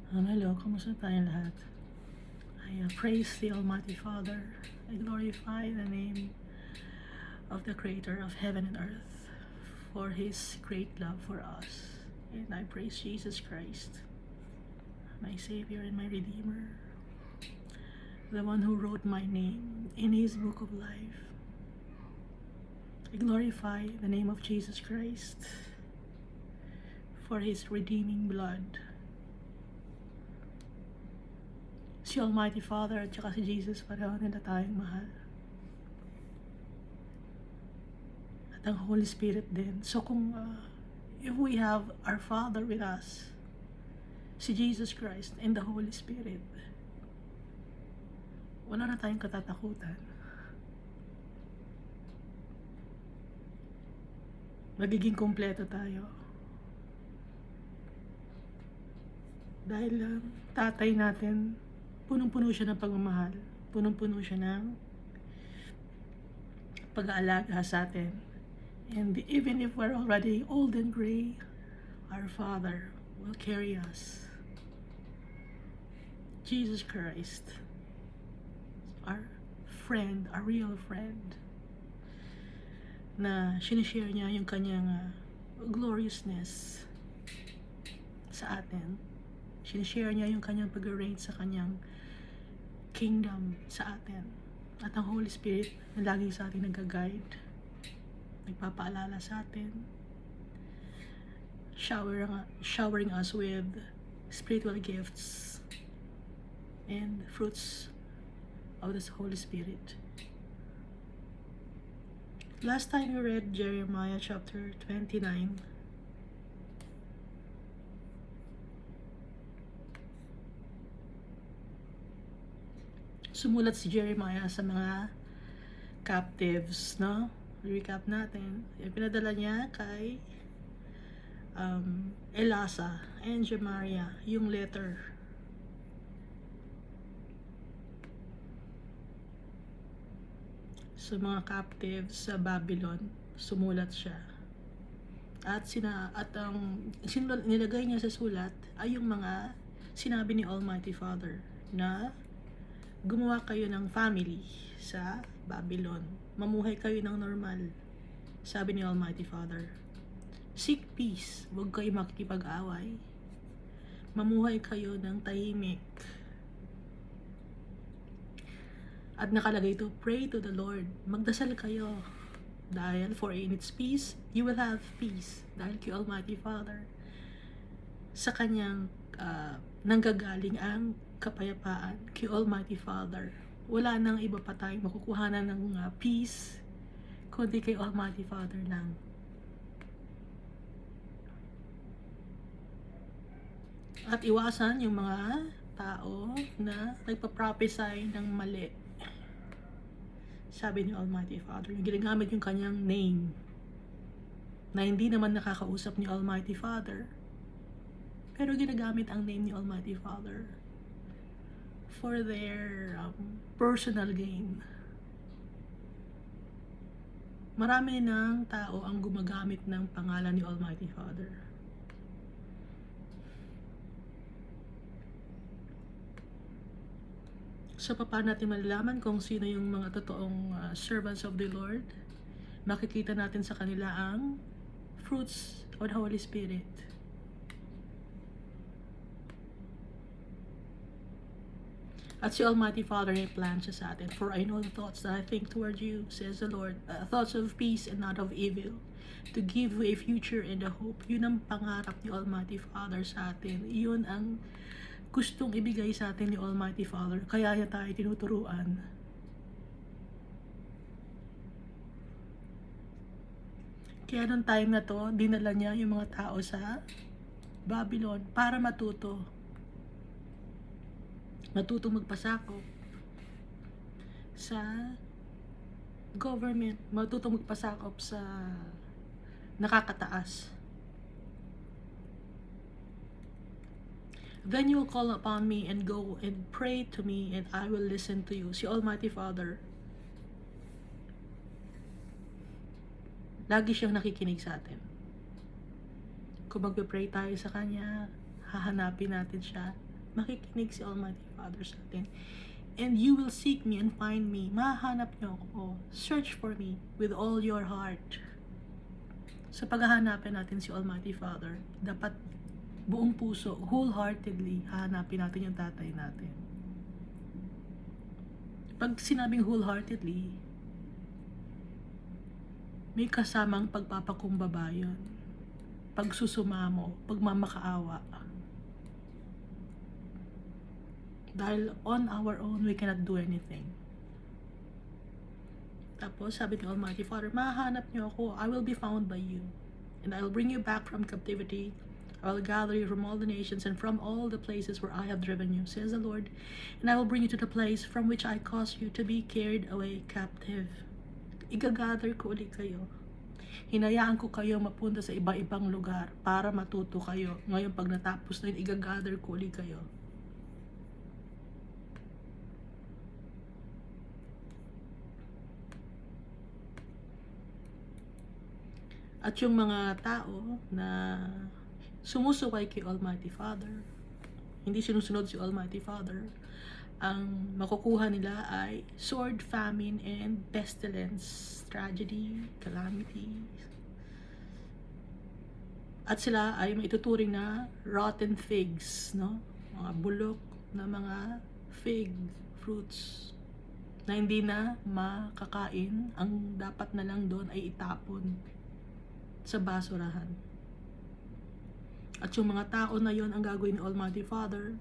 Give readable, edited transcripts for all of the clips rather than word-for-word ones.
Hello, kamusta tayong lahat? I praise the Almighty Father. I glorify the name of the Creator of heaven and earth for His great love for us. And I praise Jesus Christ, my Savior and my Redeemer, the one who wrote my name in His book of life. I glorify the name of Jesus Christ for His redeeming blood. Si Almighty Father at saka si Jesus, pareho nila tayong mahal. At ang Holy Spirit din. So kung if we have our Father with us, si Jesus Christ and the Holy Spirit, wala na tayong katatakutan. Magiging kumpleto tayo. Dahil tatay natin, punong-puno siya ng pagmamahal. Punong-puno siya ng pag-aalaga sa atin. And even if we're already old and gray, our Father will carry us. Jesus Christ, our friend, our real friend, na sinishare niya yung kanyang gloriousness sa atin. Sinishare niya yung kanyang pag-reign sa kanyang kingdom sa atin. At ang Holy Spirit na lagi sa atin nag-guide, nagpapaalala sa atin, showering us with spiritual gifts and fruits of the Holy Spirit. Last time we read Jeremiah chapter 29. Sumulat si Jeremiah sa mga captives, no? Recap natin. Pinadala niya kay Elasa and Jemaria yung letter. Sa mga captives sa Babylon, sumulat siya. At nilagay niya sa sulat ay yung mga sinabi ni Almighty Father na gumawa kayo ng family sa Babylon. Mamuhay kayo ng normal. Sabi ni Almighty Father. Seek peace. Huwag kayo makikipag-away. Mamuhay kayo ng tahimik. At nakalagay ito, pray to the Lord. Magdasal kayo. Dahil for in its peace, you will have peace. Dahil kay Almighty Father, sa kanyang nanggagaling ang kapayapaan kay Almighty Father. Wala nang iba pa tayong makukuhanan ng peace kundi kay Almighty Father lang. At iwasan yung mga tao na nagpa-prophesy ng mali. Sabi ni Almighty Father, yung ginagamit yung kanyang name na hindi naman nakakausap ni Almighty Father, pero ginagamit ang name ni Almighty Father for their personal gain. Marami ng tao ang gumagamit ng pangalan ni Almighty Father. So, paano natin malalaman kung sino yung mga totoong servants of the Lord? Makikita natin sa kanila ang fruits of the Holy Spirit. At si Almighty Father ay plan siya sa atin. For I know the thoughts that I think toward you, says the Lord, thoughts of peace and not of evil, to give you a future and a hope. Yun ang pangarap ni Almighty Father sa atin. Yun ang gustong ibigay sa atin ni Almighty Father. Kaya niya tayo tinuturuan. Kaya nung time na to, dinala niya yung mga tao sa Babylon para matutong magpasakop sa government, matutong magpasakop sa nakakataas. Then you will call upon me and go and pray to me and I will listen to you. Si Almighty Father, lagi siyang nakikinig sa atin. Kung magpe-pray tayo sa Kanya, hahanapin natin siya. makikinig si Almighty Father sa atin. And you will seek me and find me. Mahanap niyo ako. Search for me with all your heart. Sa paghahanapin natin si Almighty Father, dapat buong puso, wholeheartedly, hahanapin natin yung tatay natin. Pag sinabing wholeheartedly, may kasamang pagpapakumbaba yun. Pagsusumamo, pagmamakaawa. Dahil on our own, we cannot do anything. Tapos, sabi ni Almighty Father, mahanap niyo ako, I will be found by you. And I will bring you back from captivity. I will gather you from all the nations and from all the places where I have driven you, says the Lord. And I will bring you to the place from which I caused you to be carried away captive. Igagather ko ulit kayo. Hinayaan ko kayo mapunta sa iba-ibang lugar para matuto kayo. Ngayon, pag natapos na yun, igagather ko ulit kayo. At yung mga tao na sumusuway kay Almighty Father, hindi sinusunod si Almighty Father, ang makukuha nila ay sword, famine, and pestilence, tragedy, calamity. At sila ay maituturing na rotten figs, no? Mga bulok na mga fig fruits na hindi na makakain. Ang dapat na lang doon ay itapon sa basurahan. At yung mga tao na yon ang gagawin ni Almighty Father,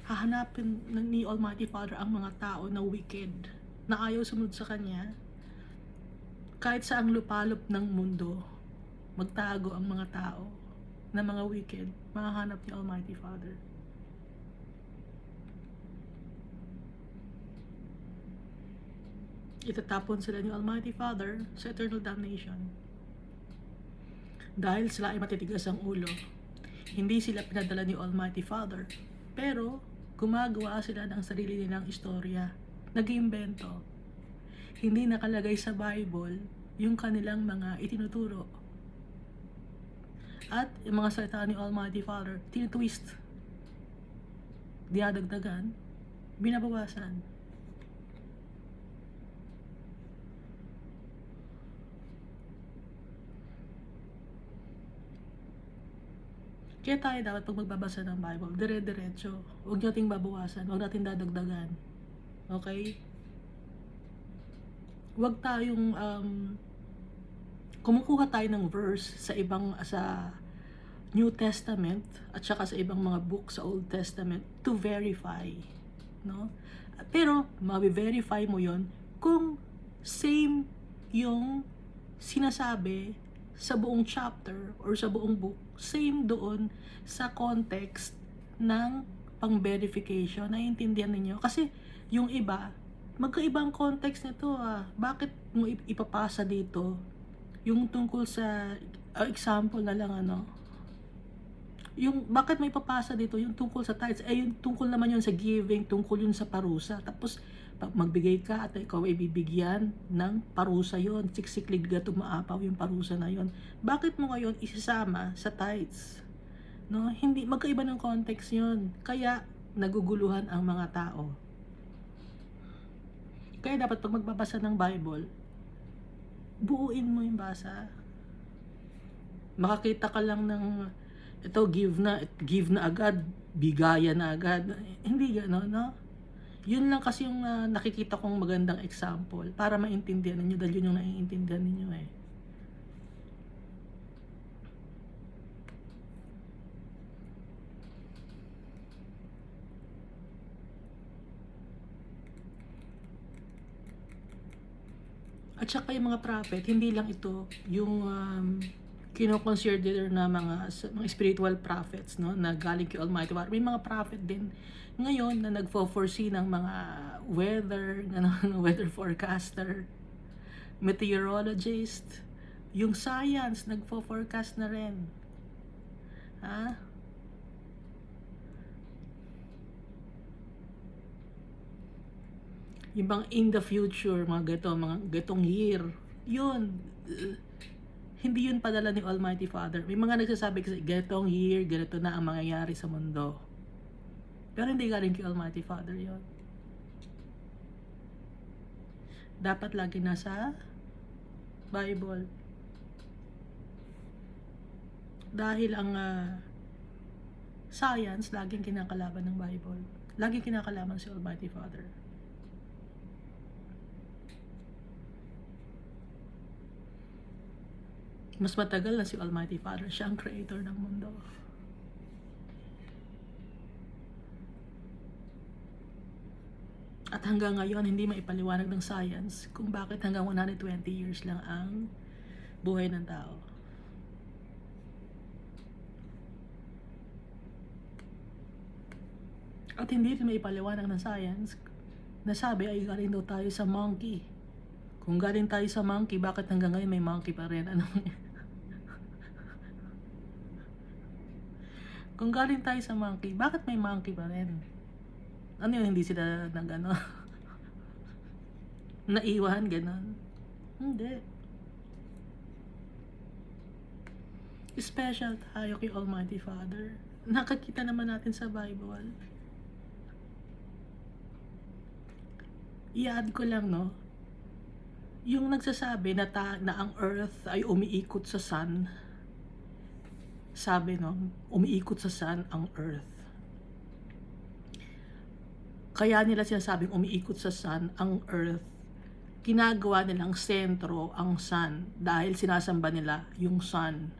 hahanapin ni Almighty Father ang mga tao na wicked, na ayaw sumunod sa Kanya. Kahit sa ang lupalop ng mundo, magtago ang mga tao na mga wicked, mahahanap ni Almighty Father. Itatapon sila ni Almighty Father sa eternal damnation. Dahil sila ay matitigas ang ulo, hindi sila pinadala ni Almighty Father, pero gumagawa sila ng sarili nilang istorya, nag-iimbento. Hindi nakalagay sa Bible yung kanilang mga itinuturo. At yung mga salita ni Almighty Father, tinitwist, dinadagdagan, binabawasan. Kaya tayo dapat pag magbabasa ng Bible, dire-diretso. Huwag nating babawasan, huwag nating dadagdagan. Okay? Huwag tayong kumukuha tayo ng verse sa New Testament at saka sa ibang mga book sa Old Testament to verify, no? Pero mabi-verify mo 'yon kung same yung sinasabi sa buong chapter or sa buong book, same doon sa context ng pang-verification. Naiintindihan ninyo? Kasi yung iba, magkaibang context nito Bakit mo ipapasa dito? Yung tungkol sa, example na lang yung bakit may ipapasa dito? Yung tungkol sa tithes, yung tungkol naman yun sa giving, tungkol yun sa parusa. Tapos, magbigay ka at ikaw ay bibigyan ng parusa yon, siksiklig ka tumaapaw yung parusa na yon. Bakit mo ngayon isasama sa tithes? No, hindi, magkaiba ng context yon. Kaya naguguluhan ang mga tao. Kaya dapat pag magbabasa ng Bible, buuin mo yung basa. Makakita ka lang ng ito, give na agad, bigaya na agad. Hindi gano'n, no? Yun lang kasi yung nakikita kong magandang example para maintindihan ninyo, dahil yun yung naiintindihan ninyo eh. At saka yung mga prophet, hindi lang ito yung kino-consider na mga spiritual prophets, no, na galing kay Almighty God. May mga prophet din ngayon na nagfo-foresee ng mga weather, weather forecaster, meteorologist, yung science nagfo-forecast na rin. Yung bang in the future, mga gatong year, yun, hindi yun padala ni Almighty Father. May mga nagsasabi kasi, gatong year, ganito na ang mangyayari sa mundo. Pero hindi galing kay Almighty Father yon. Dapat lagi nasa Bible. Dahil ang science, laging kinakalaban ng Bible. Laging kinakalaban si Almighty Father. Mas matagal na si Almighty Father. Siya ang creator ng mundo. At hanggang ngayon, hindi maipaliwanag ng science kung bakit hanggang 120 years lang ang buhay ng tao. At hindi rin maipaliwanag ng science na sabi ay galing daw tayo sa monkey. Kung galing tayo sa monkey, bakit hanggang ngayon may monkey pa rin? Ano? Kung galing tayo sa monkey, bakit may monkey pa rin? Ano yun, hindi sila nag naiwan, ganon? Hindi. Special tayo kay Almighty Father. Nakakita naman natin sa Bible. I-add ko lang, no? Yung nagsasabi na ang earth ay umiikot sa sun. Sabi, no? Umiikot sa sun ang earth. Kaya nila sinasabing umiikot sa sun ang earth. Ginagawa nilang sentro ang sun dahil sinasamba nila yung sun.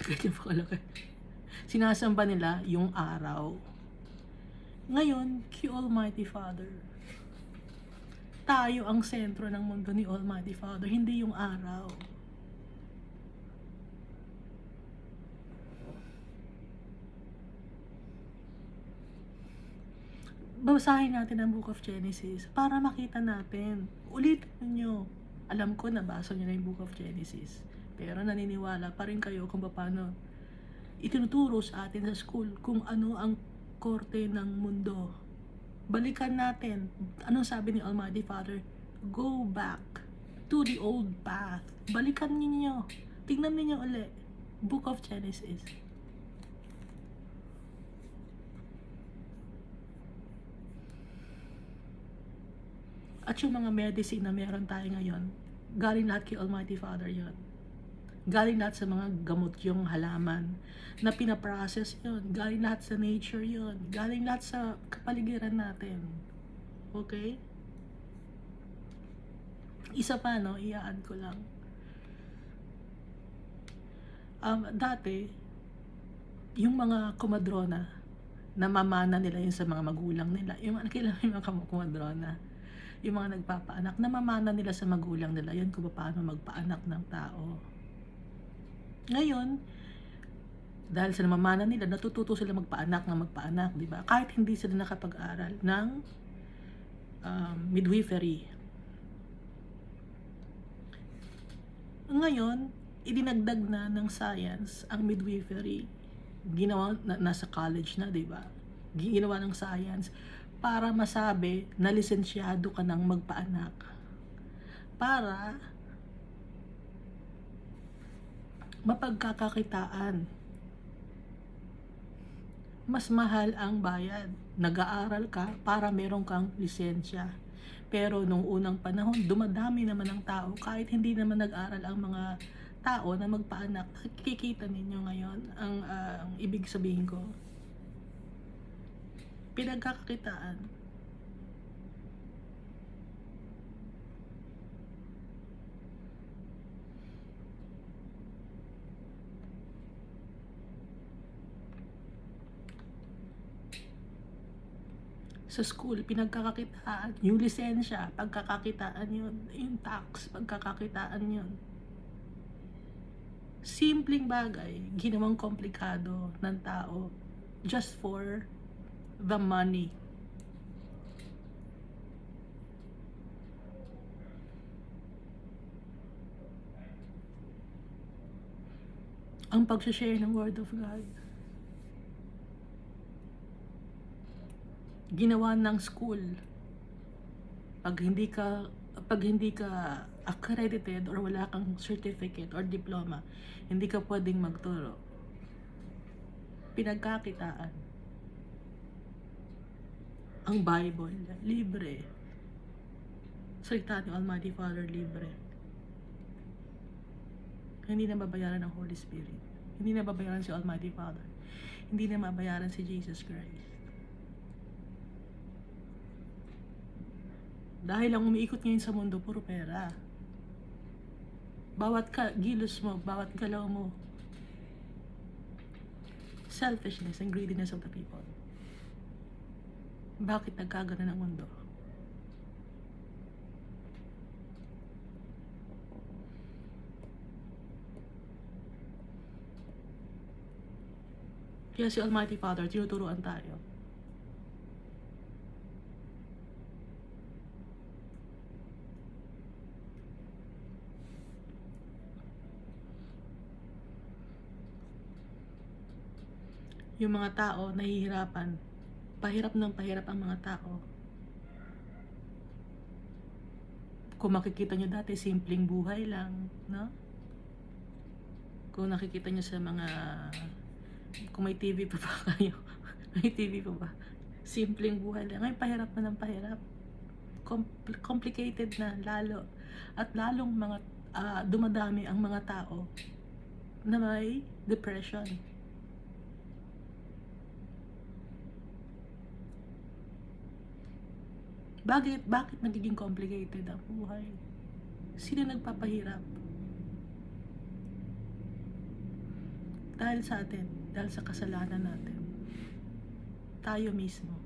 Ganyan pa kalaki. Sinasamba nila yung araw. Ngayon, kay Almighty Father, tayo ang sentro ng mundo ni Almighty Father, hindi yung araw. Basahin natin ang Book of Genesis para makita natin. Ulitin niyo. Alam ko nabasa niyo na yung Book of Genesis. Pero naniniwala pa rin kayo kung paano itinuturo sa atin sa school kung ano ang korte ng mundo. Balikan natin. Anong sabi ni Almighty Father? Go back to the old path. Balikan niyo. Tingnan niyo ulit. Book of Genesis. At yung mga medicine na meron tayo ngayon, galing lahat kay Almighty Father yon. Galing lahat sa mga gamot yung halaman na pinaprocess yon. Galing lahat sa nature yon. Galing lahat sa kapaligiran natin. Okay? Isa pa, no? Iyaan ko lang. Dati, yung mga kumadrona, namamana nila yun sa mga magulang nila. Yung mga kumadrona, yung mga nagpapaanak, namamana nila sa magulang nila yun kung paano magpaanak ng tao. Ngayon, dahil sa namamana nila, natututo sila magpaanak, di ba? Kahit hindi sila nakapag-aral ng midwifery. Ngayon, idinagdag na ng science ang midwifery. Ginawa nasa college na, di ba? Ginawa ng science para masabi na lisensyado ka ng magpaanak. Para mapagkakakitaan. Mas mahal ang bayad. Nag-aaral ka para meron kang lisensya. Pero nung unang panahon, dumadami naman ang tao. Kahit hindi naman nag-aral ang mga tao na magpaanak. Nakikita ninyo ngayon ang ibig sabihin ko. Pinagkakakitaan. Sa school, pinagkakakitaan. Yung lisensya, pagkakakitaan yun. Yung tax, pagkakakitaan yun. Simpleng bagay, ginawang komplikado ng tao just for the money. Ang pag-share ng Word of God, ginawa ng school. Pag hindi ka accredited or wala kang certificate or diploma, hindi ka pwedeng magturo. Pinagkakitaan. Ang Bible, libre. Salita ni Almighty Father, libre. Hindi na babayaran ng Holy Spirit. Hindi na babayaran si Almighty Father. Hindi na mabayaran si Jesus Christ. Dahil ang umiikot ngayon sa mundo, puro pera. Bawat gilos mo, bawat galaw mo, selfishness and greediness of the people. Bakit nagkagano ng mundo? Kaya si Almighty Father, tinuturuan tayo. Yung mga tao nahihirapan, pahirap ng pahirap ang mga tao. Kung makikita nyo dati, simpleng buhay lang, no? Kung nakikita nyo sa mga, kung may TV pa ba kayo, may TV pa ba? Simpleng buhay lang. Ngayon, pahirap na ng pahirap. Complicated na, lalo. At lalong mga, dumadami ang mga tao na may depression. Bakit nagiging complicated ang buhay? Sino nagpapahirap? Dahil sa atin, dahil sa kasalanan natin. Tayo mismo.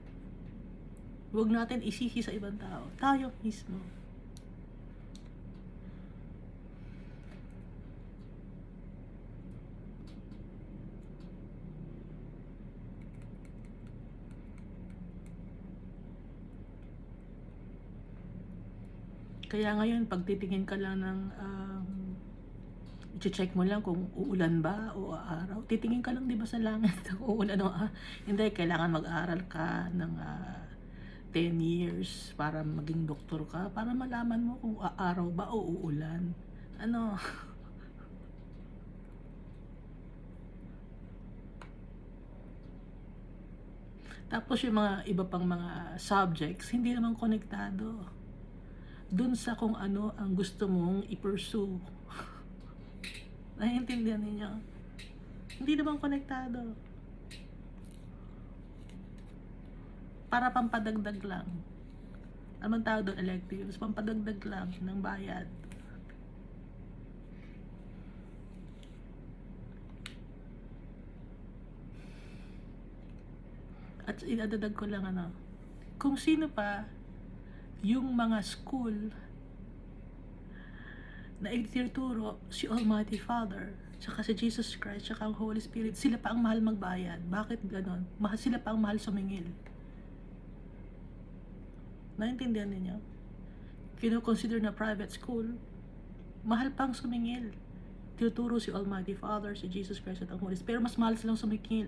Huwag natin isisi sa ibang tao. Tayo mismo. Kaya ngayon, pag titingin ka lang ng, i-check mo lang kung uulan ba o araw. Titingin ka lang, di ba, sa langit kung uulan o hindi, kailangan mag-aral ka ng 10 years para maging doktor ka, para malaman mo kung araw ba o uulan. Ano? Tapos yung mga iba pang mga subjects, hindi naman konektado dun sa kung ano ang gusto mong i-pursue. Naiintindihan ninyo? Hindi naman konektado. Para pampadagdag lang. Ano man tawag doon, electives? Pampadagdag lang ng bayad. At idadadag ko lang kung sino pa yung mga school na itinuturo si Almighty Father, tsaka si Jesus Christ, tsaka ang Holy Spirit, sila pa ang mahal magbayad. Bakit ganon? Sila pa ang mahal sumingil. Naintindihan ninyo? Kino-consider na private school, mahal pang sumingil. Tinuturo si Almighty Father, si Jesus Christ at ang Holy Spirit. Pero mas mahal silang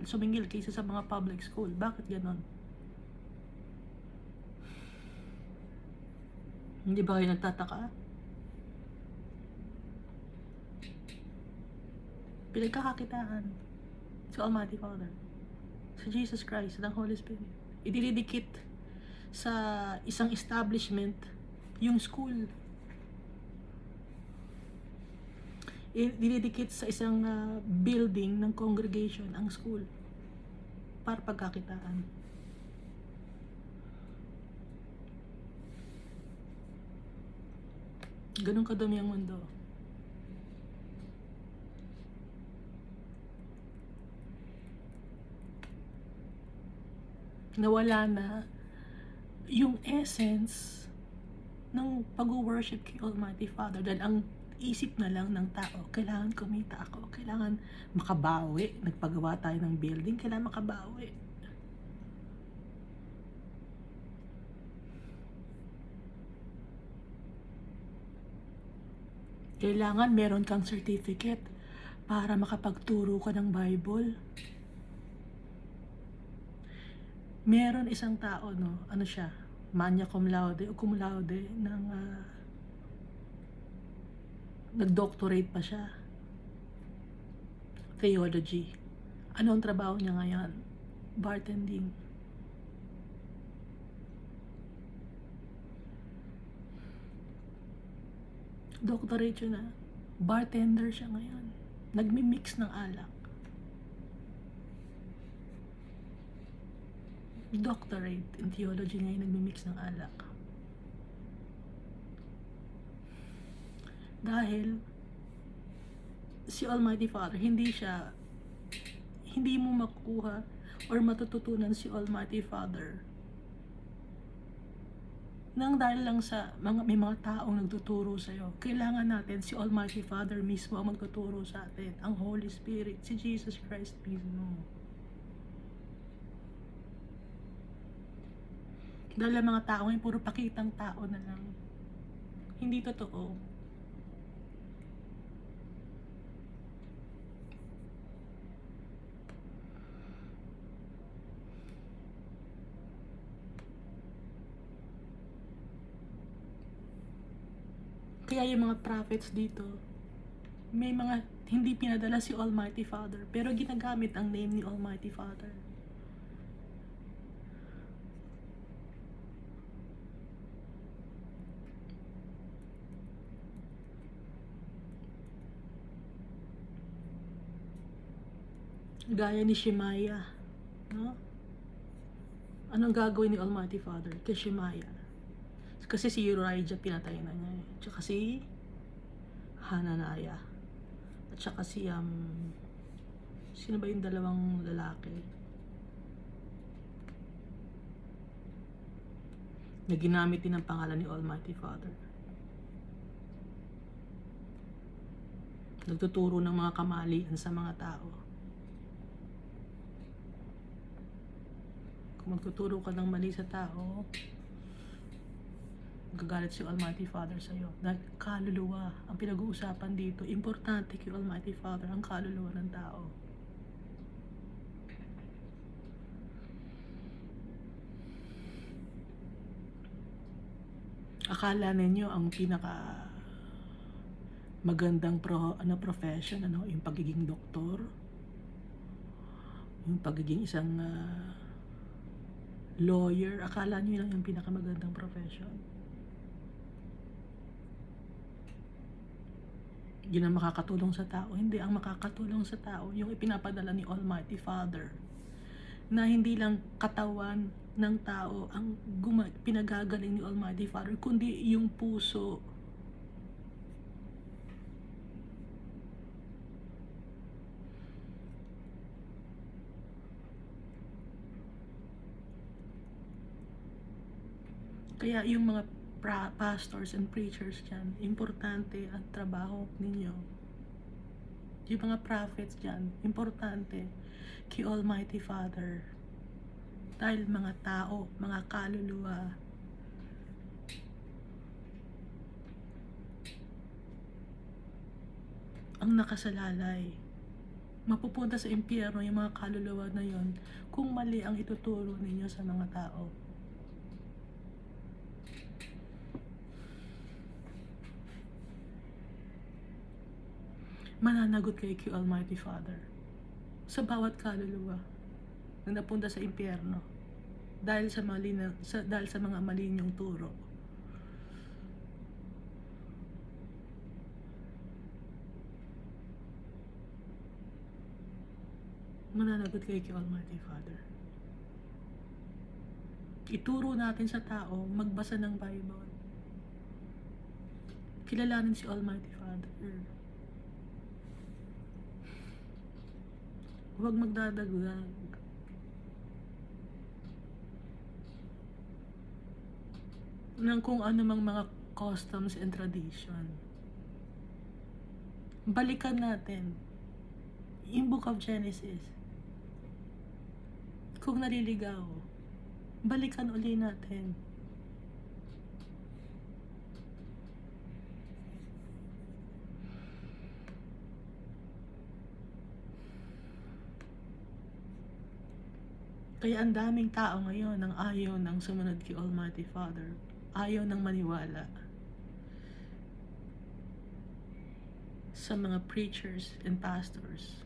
sumingil kaysa sa mga public school. Bakit ganon? Hindi ba kayo nagtataka? Pinagkakakitaan si Almighty Father, si Jesus Christ at ang Holy Spirit. Idinidikit sa isang establishment yung school. Idinidikit sa isang building ng congregation ang school para pagkakitaan. Ganun kadami ang mundo. Nawala na yung essence ng pag-worship kay Almighty Father dahil ang isip na lang ng tao, kailangan kumita ako, kailangan makabawi, nagpagawa tayo ng building, kailangan makabawi. Kailangan meron kang certificate para makapagturo ka ng Bible. Meron isang tao, ano siya, magna cum laude o cum laude ng nag-doctorate pa siya. Theology. Ano ang trabaho niya ngayon? Bartending. Doctorate yun na. Bartender siya ngayon. Nagmi-mix ng alak. Doctorate in theology ngayon, nagmi-mix ng alak. Dahil si Almighty Father, hindi mo makukuha or matututunan si Almighty Father nang dahil lang sa may mga taong nagtuturo sa'yo. Kailangan natin si Almighty Father mismo ang magtuturo sa atin, ang Holy Spirit, si Jesus Christ mismo. Dahil ang mga tao ngayon, puro pakitang tao na lang. Hindi totoo. Kaya yung mga prophets dito, may mga hindi pinadala si Almighty Father, pero ginagamit ang name ni Almighty Father. Gaya ni Shemaiah, no? Anong gagawin ni Almighty Father kay Shemaiah? Kasi si Uriah pinatay na niya. Tsaka si Hananiah. At tsaka si sino ba yung dalawang lalaki na ginamit din ang pangalan ni Almighty Father? Nagtuturo ng mga kamalian sa mga tao. Kung magtuturo ka ng mali sa tao, gagalit si Almighty Father sa'yo. Dahil kaluluwa ang pinag-uusapan dito. Importante kay Almighty Father ang kaluluwa ng tao. Akala ninyo ang pinaka magandang profession, yung pagiging doktor, yung pagiging isang lawyer, akala nyo lang yung pinakamagandang profession. Yun ang makakatulong sa tao. Hindi, ang makakatulong sa tao yung ipinapadala ni Almighty Father, na hindi lang katawan ng tao ang pinagagaling ni Almighty Father, kundi yung puso. Kaya yung mga pastors and preachers dyan, importante ang trabaho ninyo. Yung mga prophets dyan, importante kay Almighty Father. Dahil mga tao, mga kaluluwa, ang nakasalalay. Mapupunta sa impyerno yung mga kaluluwa na yon kung mali ang ituturo ninyo sa mga tao. Mananagot kayo kay Almighty Father sa bawat kaluluwa na napunta sa impyerno dahil sa mga mali niyong turo. Mananagot kayo kay Almighty Father. Ituro natin sa tao magbasa ng Bible. Kilalanin si Almighty Father. Huwag magdadagdag ng kung ano mang mga customs and tradition. Balikan natin yung Book of Genesis. Kung naliligaw, balikan uli natin. Kaya ang daming tao ngayon ang ayaw ng sumunod kay Almighty Father. Ayaw ng maniwala sa mga preachers and pastors.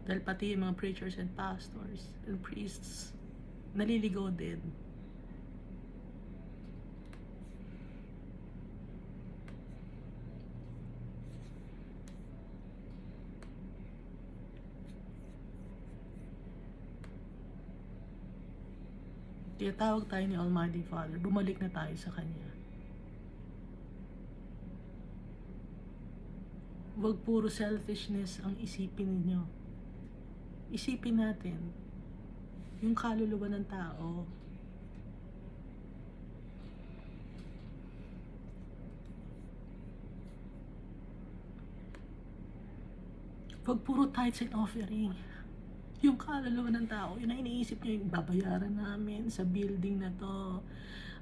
Dahil pati yung mga preachers and pastors and priests naliligaw din. tinatawag tayo ni Almighty Father, bumalik na tayo sa Kanya. Huwag puro selfishness ang isipin ninyo. Isipin natin yung kaluluwa ng tao. Huwag puro tithes and offering. Yung kaluluwa ng tao, yun ang iniisip nyo, yung babayaran namin sa building na to.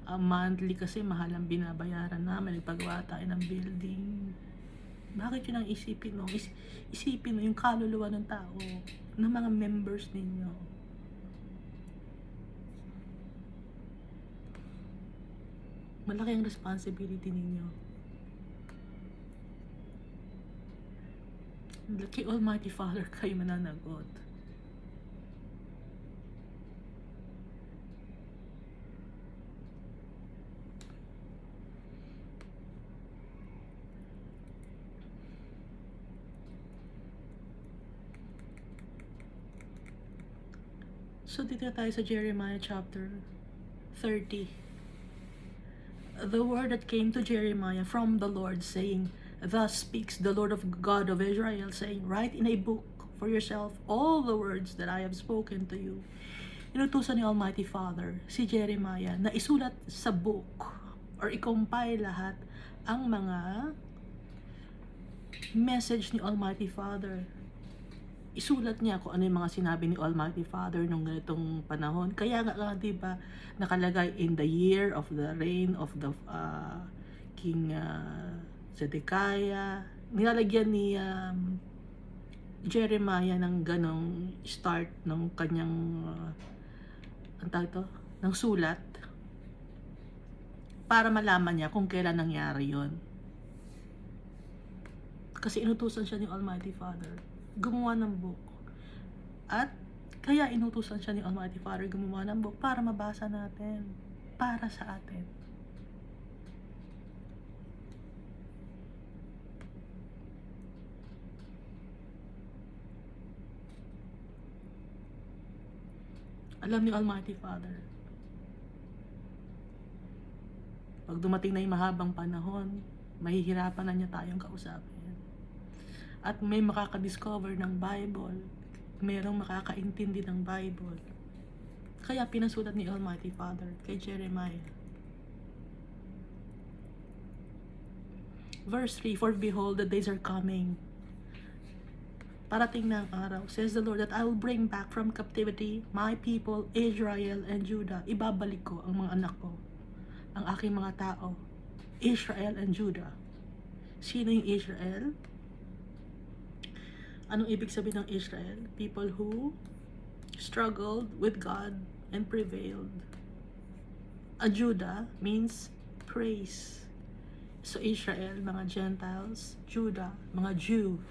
Monthly kasi mahal ang binabayaran namin, nagpagawa tayo ng building. Bakit yun ang isipin mo? Isipin mo yung kaluluwa ng tao, ng mga members ninyo. Malaki ang responsibility ninyo. Kay Almighty Father kayo mananagot. So dito tayo sa Jeremiah chapter 30. The word that came to Jeremiah from the Lord, saying, Thus speaks the Lord of God of Israel, saying, Write in a book for yourself all the words that I have spoken to you. Inutusan ni Almighty Father si Jeremiah na isulat sa book or i-compile lahat ang mga message ni Almighty Father. Isulat niya kung ano yung mga sinabi ni Almighty Father nung ganitong panahon. Kaya nga, diba, nakalagay in the year of the reign of the King Zedekiah. Nilalagyan ni Jeremiah ng ganong start ng kanyang ng sulat para malaman niya kung kailan nangyari yon. Kasi inutusan siya ni Almighty Father gumawa ng book. At kaya inutusan siya ni Almighty Father gumawa ng book para mabasa natin. Para sa atin. Alam ni Almighty Father, pag dumating na yung mahabang panahon, mahihirapan na niya tayong kausapin. At may makakadiscover ng Bible, mayroong makakaintindi ng Bible. Kaya pinasulat ni Almighty Father kay Jeremiah. Verse 3, For behold, the days are coming. Parating na ang araw, says the Lord, that I will bring back from captivity my people, Israel and Judah. Ibabalik ko ang mga anak ko, ang aking mga tao, Israel and Judah. Sino yung Israel? Anong ibig sabihin ng Israel? People who struggled with God and prevailed. A Judah means praise. So Israel, mga Gentiles. Judah, mga Jew.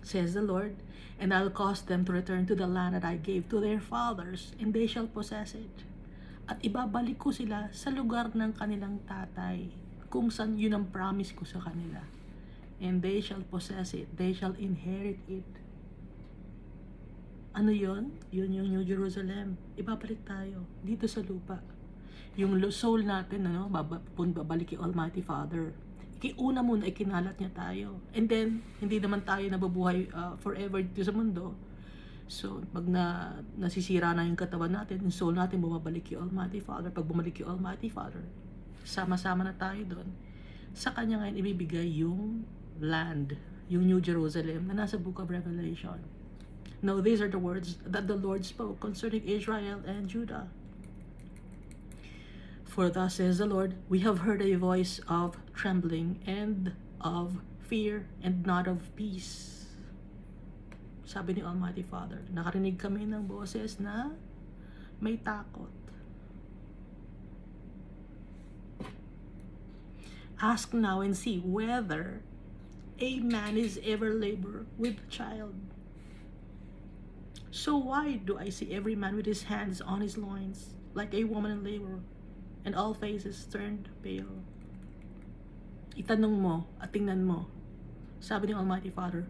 Says the Lord, and I'll cause them to return to the land that I gave to their fathers, and they shall possess it. At ibabalik ko sila sa lugar ng kanilang tatay, kung saan yun ang promise ko sa kanila. And they shall possess it. They shall inherit it. Ano yon? Yun yung New Jerusalem. Ibabalik tayo dito sa lupa. Yung soul natin, babalik kay Almighty Father. Una muna ay kinalat niya tayo. And then, hindi naman tayo nabubuhay forever dito sa mundo. So, pag nasisira na yung katawan natin, yung soul natin bumabalik kay Almighty Father. Pag bumalik kay Almighty Father, sama-sama na tayo doon. Sa kanya ngayon ibibigay yung land, yung New Jerusalem na nasa Book of Revelation. Now, these are the words that the Lord spoke concerning Israel and Judah. For thus says the Lord, we have heard a voice of trembling and of fear and not of peace. Sabi ni Almighty Father, nakarinig kami ng boses na may takot. Ask now and see whether a man is ever labor with child. So why do I see every man with his hands on his loins, like a woman in labor, and all faces turned pale? Itanong mo at tingnan mo, sabi ng Almighty Father,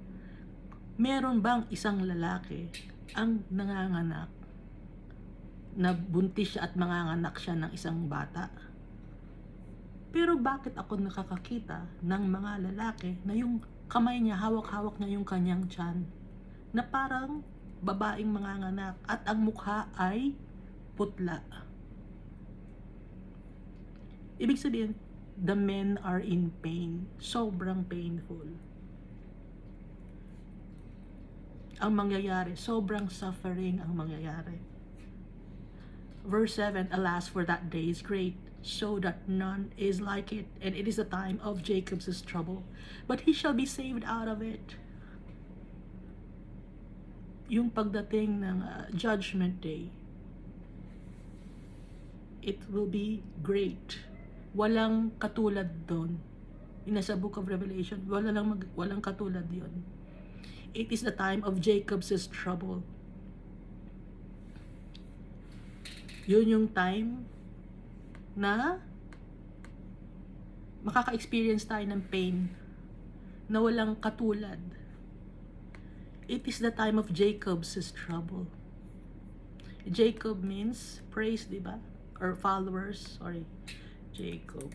meron bang isang lalaki ang nanganganak, na buntis siya at manganganak siya ng isang bata. Pero bakit ako nakakakita ng mga lalaki na yung kamay niya, hawak-hawak niya yung kanyang tiyan, na parang babaeng manganganak at ang mukha ay putla? Ibig sabihin, the men are in pain. Sobrang painful. Ang mangyayari, sobrang suffering ang mangyayari. Verse 7, alas, for that day is great, so that none is like it, and it is the time of Jacob's trouble, but he shall be saved out of it. Yung pagdating ng judgment day, it will be great. Walang katulad doon. Nasa book of Revelation, walang katulad yon. It is the time of Jacob's trouble. Yun yung time na makaka-experience tayo ng pain na walang katulad. It is the time of Jacob's trouble. Jacob means praise, diba? Or followers, sorry. Jacob.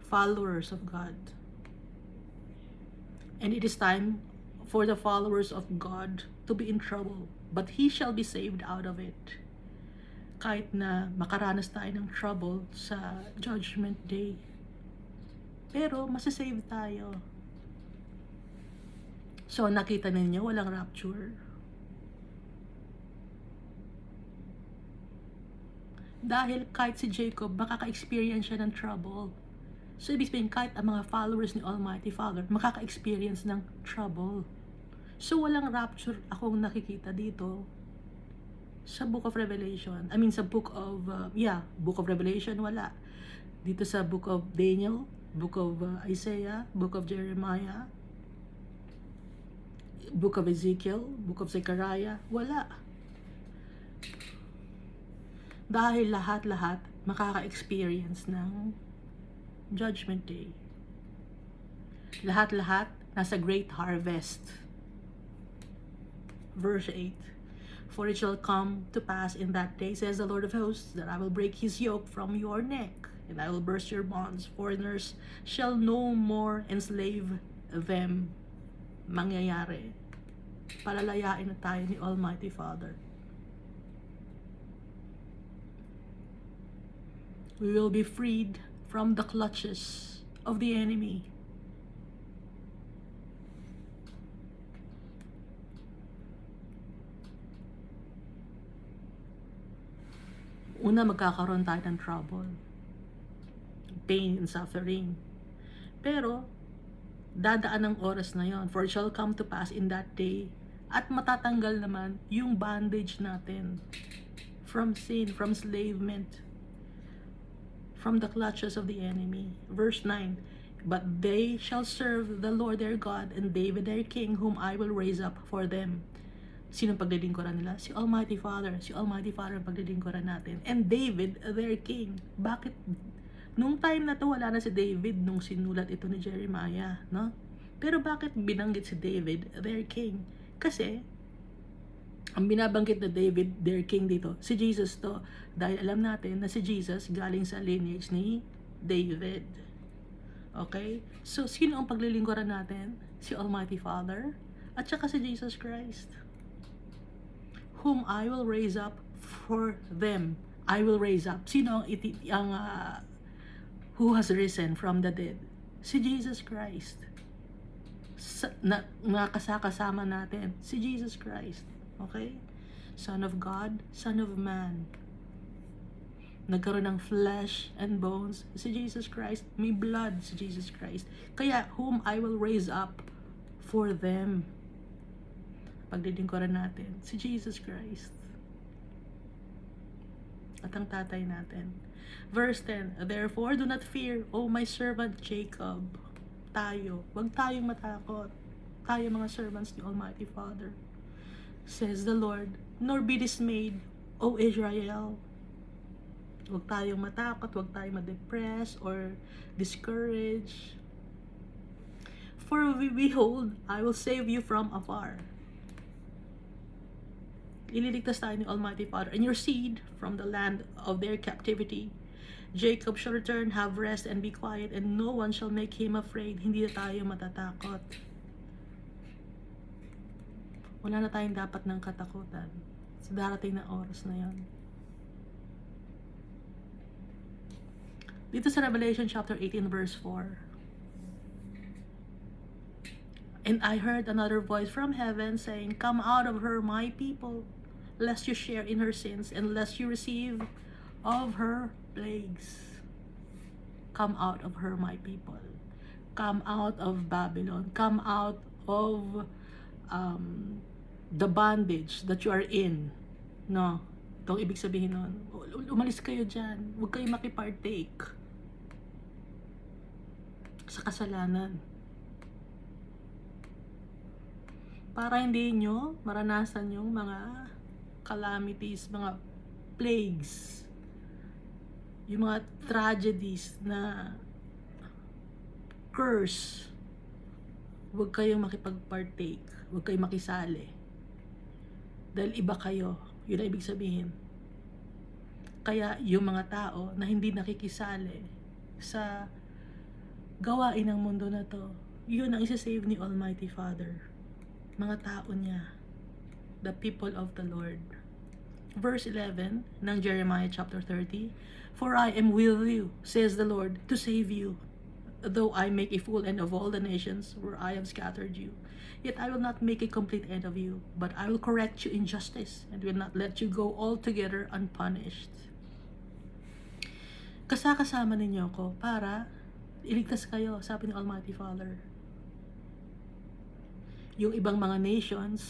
Followers of God. And it is time for the followers of God to be in trouble, but he shall be saved out of it. Kahit na makaranas tayo ng trouble sa judgment day, pero masasave tayo. So nakita ninyo, walang rapture. Dahil kahit si Jacob, makaka-experience siya ng trouble. So ibig sabihin, kahit ang mga followers ni Almighty Father, makaka-experience ng trouble. So walang rapture akong nakikita dito sa Book of Revelation. Sa Book of, Book of Revelation, wala. Dito sa Book of Daniel, Book of Isaiah, Book of Jeremiah, Book of Ezekiel, Book of Zechariah, wala. Dahil lahat-lahat makaka-experience ng Judgment Day. Lahat-lahat nasa great harvest. Verse 8, for it shall come to pass in that day, says the Lord of hosts, that I will break his yoke from your neck, and I will burst your bonds. Foreigners shall no more enslave them. Mangyayari. Palalayain na tayo ni Almighty Father. We will be freed from the clutches of the enemy. Una, magkakaroon tayo ng trouble, pain and suffering. Pero, dadaan ang oras na yon. For it shall come to pass in that day, at matatanggal naman yung bondage natin from sin, from enslavement, from the clutches of the enemy. Verse 9, but they shall serve the Lord their God and David their king, whom I will raise up for them. Sinong paglilingkuran nila? Si Almighty Father. Si Almighty Father ang paglilingkuran natin. And David their king. Bakit? Nung time na to, wala na si David nung sinulat ito ni Jeremiah, no? Pero bakit binanggit si David their king? Kasi ang binabanggit na David, their king dito, si Jesus to. Dahil alam natin na si Jesus galing sa lineage ni David. Okay? So, sino ang paglilingkuran natin? Si Almighty Father at saka si Jesus Christ. Whom I will raise up for them. I will raise up. Sino ang who has risen from the dead? Si Jesus Christ. Nakasama natin si Jesus Christ. Okay? Son of God, Son of Man. Nagkaroon ng flesh and bones si Jesus Christ. May blood si Jesus Christ. Kaya, whom I will raise up for them. Paglilingkuran natin si Jesus Christ. At ang tatay natin. Verse 10, therefore, do not fear, O my servant Jacob. Tayo. Huwag tayong matakot. Tayo mga servants ni Almighty Father. Says the Lord, nor be dismayed, O Israel. Huwag tayong matakot, huwag tayong ma-depress or discouraged. For behold, I will save you from afar. Ililigtas tayo ni Almighty Father, and your seed from the land of their captivity. Jacob shall return, have rest, and be quiet, and no one shall make him afraid. Hindi na tayo matatakot. Wala na tayong dapat ng katakutan sa darating na oras na yan. Dito sa Revelation chapter 18 verse 4. And I heard another voice from heaven saying, Come out of her, my people, lest you share in her sins, and lest you receive of her plagues. Come out of her, my people. Come out of Babylon. Come out of the bondage that you are in. No? Itong ibig sabihin nun. Umalis kayo dyan. Huwag kayo makipartake sa kasalanan. Para hindi nyo maranasan yung mga calamities, mga plagues, yung mga tragedies na curse. Huwag kayong makipag-partake, huwag kayong makisali. Dahil iba kayo, yun ang ibig sabihin. Kaya yung mga tao na hindi nakikisali sa gawain ng mundo na to, yun ang isa-save ni Almighty Father. Mga tao niya, the people of the Lord. Verse 11 ng Jeremiah chapter 30, For I am with you, says the Lord, to save you, though I make a full end of all the nations where I have scattered you. Yet I will not make a complete end of you, but I will correct you in justice, and will not let you go altogether unpunished. Kasama ninyo ko para iligtas kayo, sabi ni Almighty Father. Yung ibang mga nations,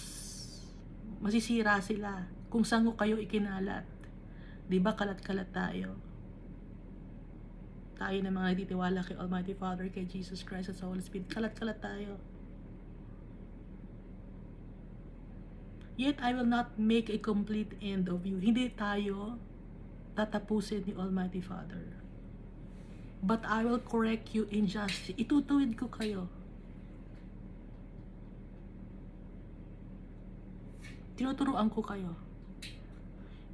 masisira sila kung saan ko kayo ikinalat. Diba kalat-kalat tayo? Tayo na mga nagtitiwala kay Almighty Father, kay Jesus Christ at sa Holy Spirit, kalat-kalat tayo. Yet I will not make a complete end of you. Hindi tayo tatapusin ni Almighty Father. But I will correct you in justice. Itutuwid ko kayo. Tinuturuan ko kayo.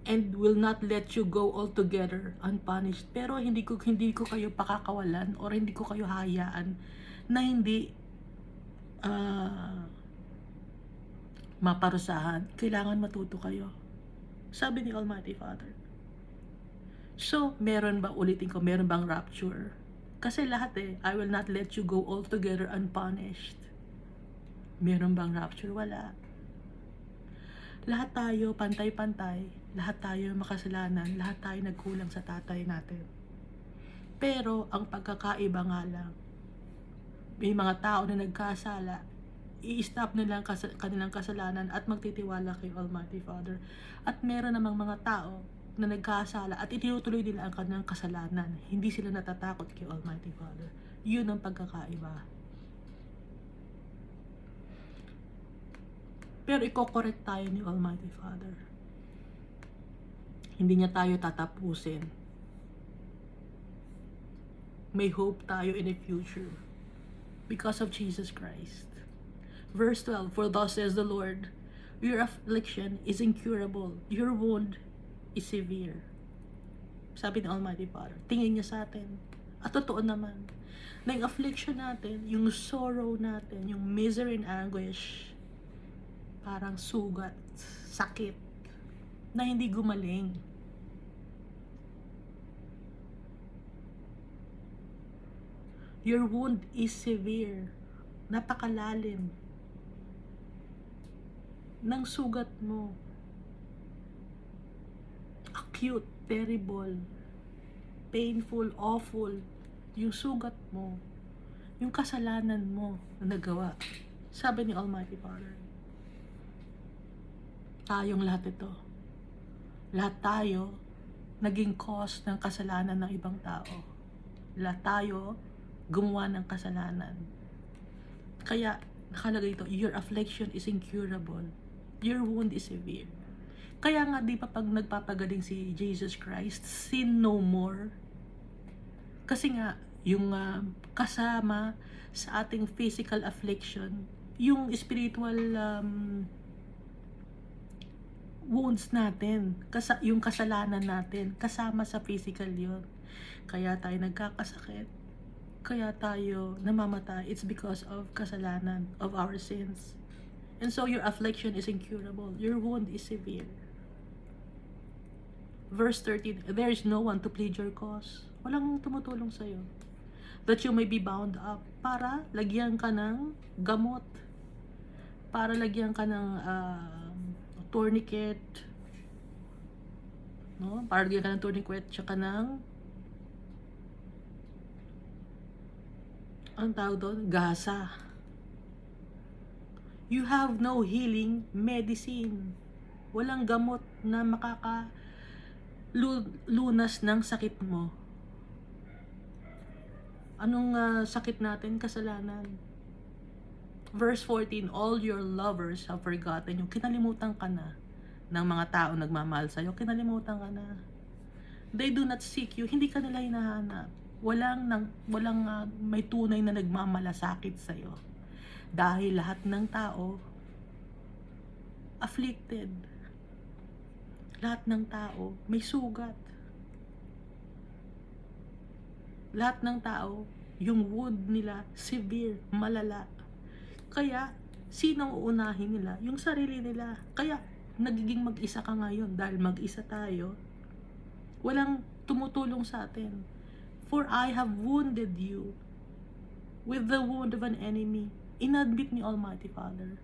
And will not let you go altogether unpunished. Pero hindi ko kayo pakakawalan or hindi ko kayo hayaan na hindi maparusahan. Kailangan matuto kayo. Sabi ni Almighty Father. So, meron bang rapture? Kasi lahat I will not let you go altogether unpunished. Meron bang rapture? Wala. Lahat tayo pantay-pantay, lahat tayo makasalanan, lahat tayo nagkulang sa tatay natin. Pero, ang pagkakaiba nga lang, may mga tao na nagkasala, i-stop nila ang kanilang kasalanan at magtitiwala kay Almighty Father. At meron namang mga tao na nagkasala at itinutuloy nila ang kanilang kasalanan. Hindi sila natatakot kay Almighty Father. Yun ang pagkakaiba. Pero i-correct tayo ni Almighty Father. Hindi niya tayo tatapusin. May hope tayo in the future because of Jesus Christ. Verse 12, For thus says the Lord, Your affliction is incurable, your wound is severe. Sabi ng Almighty Father, tingin niya sa atin. At totoo naman, na yung affliction natin, yung sorrow natin, yung misery and anguish, parang sugat, sakit, na hindi gumaling. Your wound is severe, napakalalim ng sugat mo. Acute, terrible, painful, awful, yung sugat mo, yung kasalanan mo na nagawa. Sabi ni Almighty Father, tayong lahat ito, lahat tayo naging cause ng kasalanan ng ibang tao. Lahat tayo gumawa ng kasalanan. Kaya nakalagay ito, your affliction is incurable, your wound is severe. Kaya nga di ba pag nagpapagaling si Jesus Christ, sin no more. Kasi nga, yung kasama sa ating physical affliction, yung spiritual wounds natin, yung kasalanan natin, kasama sa physical yun. Kaya tayo nagkakasakit, kaya tayo namamatay. It's because of kasalanan, of our sins. And so your affliction is incurable. Your wound is severe. Verse 13, there is no one to plead your cause. Walang tumutulong sa'yo. That you may be bound up. Para lagyan ka ng gamot. Para lagyan ka ng tourniquet. No? Para lagyan ka ng tourniquet. Tsaka ng ang tawag doon? Gasa. You have no healing medicine. Walang gamot na lunas ng sakit mo. Anong sakit natin? Kasalanan. Verse 14, all your lovers have forgotten you. Kinalimutan ka na ng mga tao nagmamahal sa'yo. Kinalimutan ka na. They do not seek you. Hindi ka nila hinahanap. Walang may tunay na nagmamalasakit sa'yo. Dahil lahat ng tao afflicted. Lahat ng tao may sugat. Lahat ng tao, yung wound nila severe, malala. Kaya, sinong uunahin nila? Yung sarili nila. Kaya, nagiging mag-isa ka ngayon. Dahil mag-isa tayo, walang tumutulong sa atin. For I have wounded you with the wound of an enemy. Inadmit ni Almighty Father.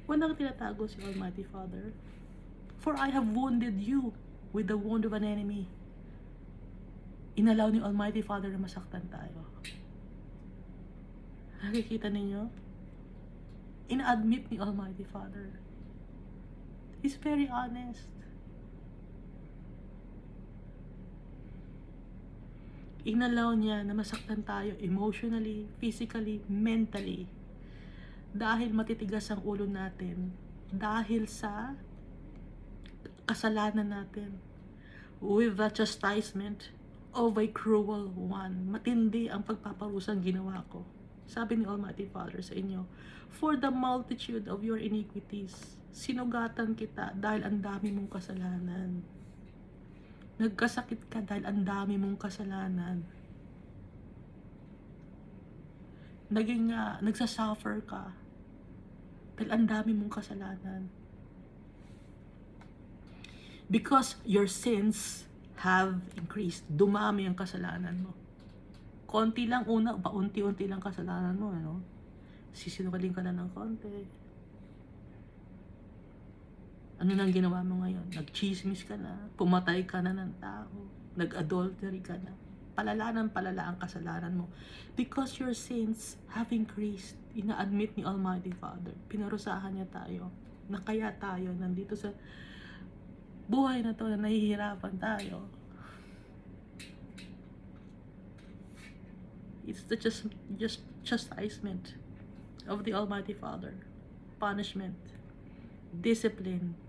Walang tinatago si Almighty Father. For I have wounded you with the wound of an enemy. Inalaw ni Almighty Father na masaktan tayo. Nakikita ninyo? Ina-admit ni Almighty Father. He's very honest. Inalaw niya na masaktan tayo emotionally, physically, mentally. Dahil matitigas ang ulo natin. Dahil sa kasalanan natin. With the chastisement of a cruel one. Matindi ang pagpaparusang ginawa ko. Sabi ni Almighty Father sa inyo, for the multitude of your iniquities, sinugatan kita dahil ang dami mong kasalanan. Nagkasakit ka dahil ang dami mong kasalanan. Nagsasuffer ka dahil ang dami mong kasalanan. Because your sins have increased. Dumami ang kasalanan mo. Konti lang una, paunti-unti lang kasalanan mo, ano? Sisinungaling ka na ng konti. Ano nang ginawa mo ngayon? Nag-chismis ka na, pumatay ka na ng tao, nag-adultery ka na. Palala ng palala ang kasalanan mo. Because your sins have increased. Ina-admit ni Almighty Father. Pinarusahan niya tayo. Na kaya tayo nandito sa buhay na to na nahihirapan tayo. It's the just chastisement of the Almighty Father. Punishment. Discipline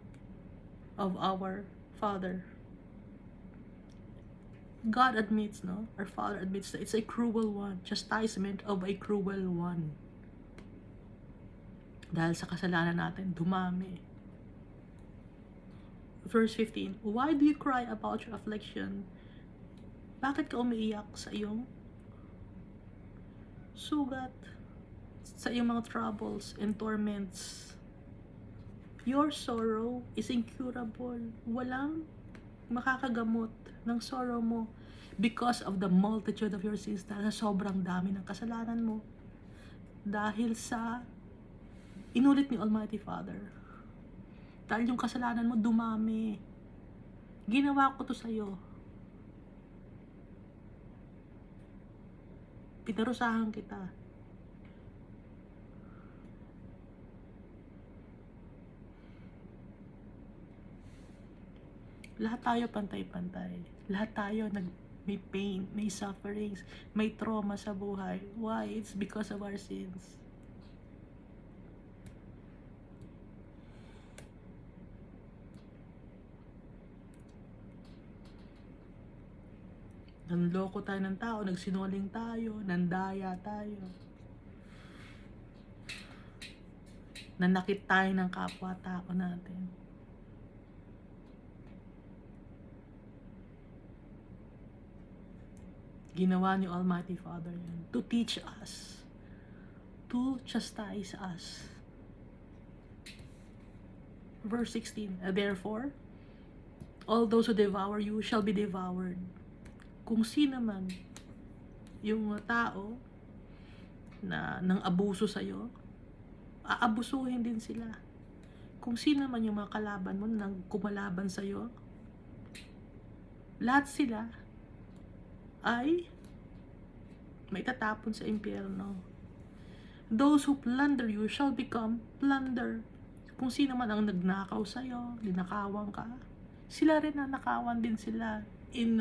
of our Father. God admits, no? Our Father admits that it's a cruel one. Chastisement of a cruel one. Dahil sa kasalanan natin, dumami. Verse 15, why do you cry about your affliction? Bakit ka umiiyak sa iyong sugat? Sa iyong mga troubles and torments? Your sorrow is incurable. Walang makakagamot ng sorrow mo because of the multitude of your sins. Dahil sa sobrang dami ng kasalanan mo. Dahil sa inulit ni Almighty Father. Dahil yung kasalanan mo dumami. Ginawa ko to sa'yo. Pinarusahan kita. Lahat tayo pantay-pantay. Lahat tayo may pain, may sufferings, may trauma sa buhay. Why? It's because of our sins. Nanloko tayo ng tao, nagsinungaling tayo, nandaya tayo. Nanakit tayo ng kapwa-tao natin. Ginawa ni Almighty Father yun to teach us, to chastise us. Verse 16, therefore, all those who devour you shall be devoured. Kung sino man yung tao na nang abuso sa'yo, aabusuhin din sila. Kung sino man yung mga kalaban mo nang kumalaban sa'yo, lahat sila ay may tatapon sa impyerno. Those who plunder you shall become plunder. Kung sino man ang nagnakaw sa'yo, linakawan ka, sila rin nanakawan din sila in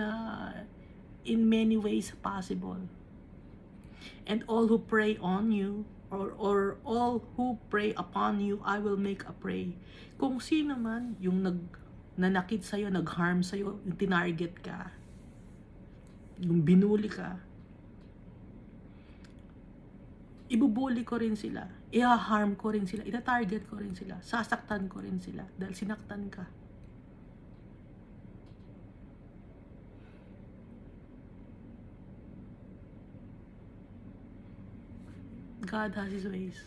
many ways possible. And all who prey on you, or all who prey upon you, I will make a prey. Kung sino man yung nanakit sa'yo, nag-harm sa'yo, yung tinarget ka, yung binuli ka, ibubuli ko rin sila, i-harm ko rin sila, ita-target ko rin sila, sasaktan ko rin sila dahil sinaktan ka. God has His ways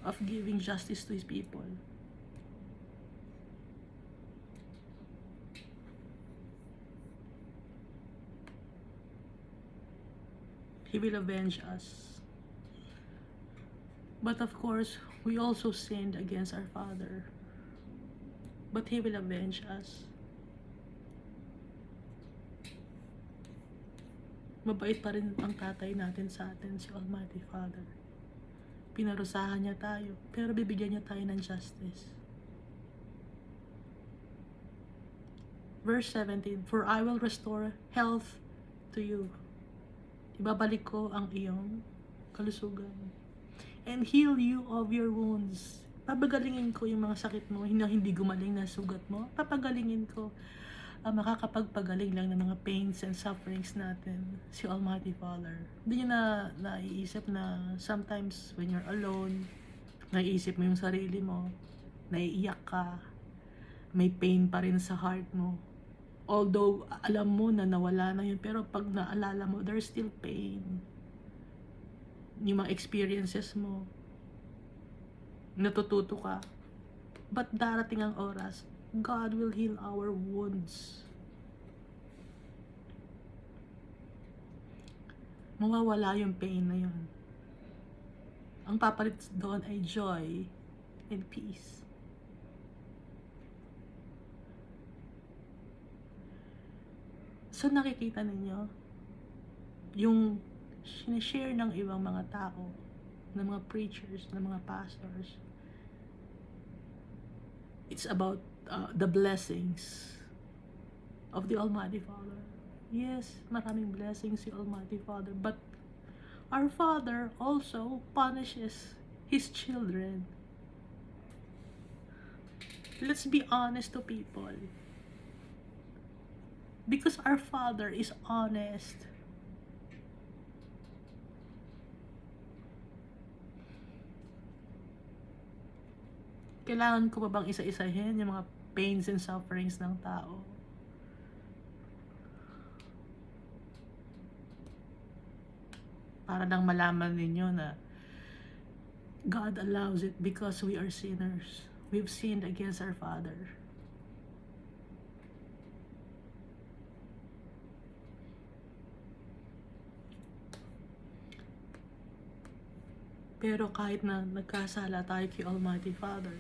of giving justice to His people. He will avenge us. But of course, we also sinned against our Father. But He will avenge us. Mabait pa rin ang tatay natin sa atin, si Almighty Father. Pinarusahan niya tayo, pero bibigyan niya tayo ng justice. Verse 17, for I will restore health to you. Ibabalik ko ang iyong kalusugan. And heal you of your wounds. Papagalingin ko yung mga sakit mo, hindi gumaling na sugat mo. Papagalingin ko. Makakapagpagaling lang ng mga pains and sufferings natin, si Almighty Father. Hindi niya naiisip na sometimes when you're alone, naiisip mo yung sarili mo, naiiyak ka, may pain pa rin sa heart mo. Although, alam mo na nawala na yun, pero pag naalala mo, there's still pain. Yung mga experiences mo, natututo ka. But darating ang oras, God will heal our wounds. Mawawala yung pain na yun. Ang papalit doon ay joy and peace. So nakikita ninyo, yung sinashare ng ibang mga tao, ng mga preachers, ng mga pastors, it's about the blessings of the Almighty Father. Yes, maraming blessings si Almighty Father, but our Father also punishes His children. Let's be honest to people. Because our Father is honest. Kailangan ko pa bang isa-isahin yung mga pains and sufferings ng tao? Para lang malaman ninyo na God allows it because we are sinners. We've sinned against our Father. Pero kahit na nagkasala tayo kay Almighty Father,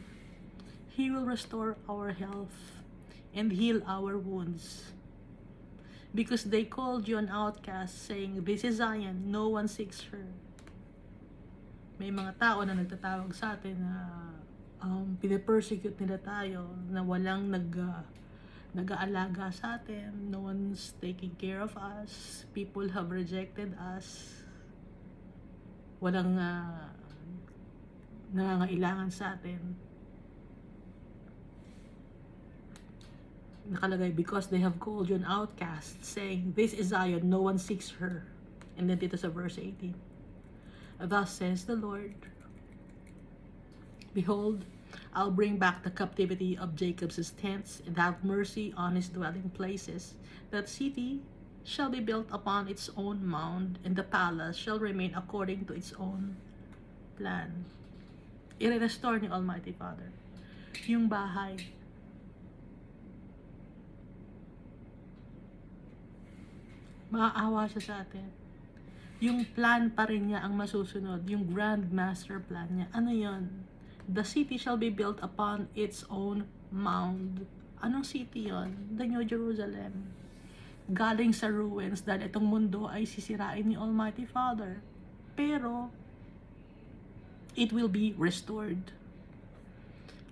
He will restore our health and heal our wounds. Because they called you an outcast, saying, this is Zion, no one seeks her. May mga tao na nagtatawag sa atin na pinapersecute nila tayo, na walang nag-aalaga sa atin, no one's taking care of us, people have rejected us, walang nangangailangan sa atin. nakalagay, because they have called you an outcast, saying, this is Zion, no one seeks her. And then dito sa verse 18, thus says the Lord, behold, I'll bring back the captivity of Jacob's tents, and have mercy on his dwelling places. That city shall be built upon its own mound, and the palace shall remain according to its own plan. I-restore ni Almighty Father yung bahay. Maaawa siya sa atin. Yung plan pa rin niya ang masusunod, yung grand master plan niya. Ano yon? The city shall be built upon its own mound. Anong city yon? The New Jerusalem. Galing sa ruins dahil itong mundo ay sisirain ni Almighty Father. Pero, it will be restored.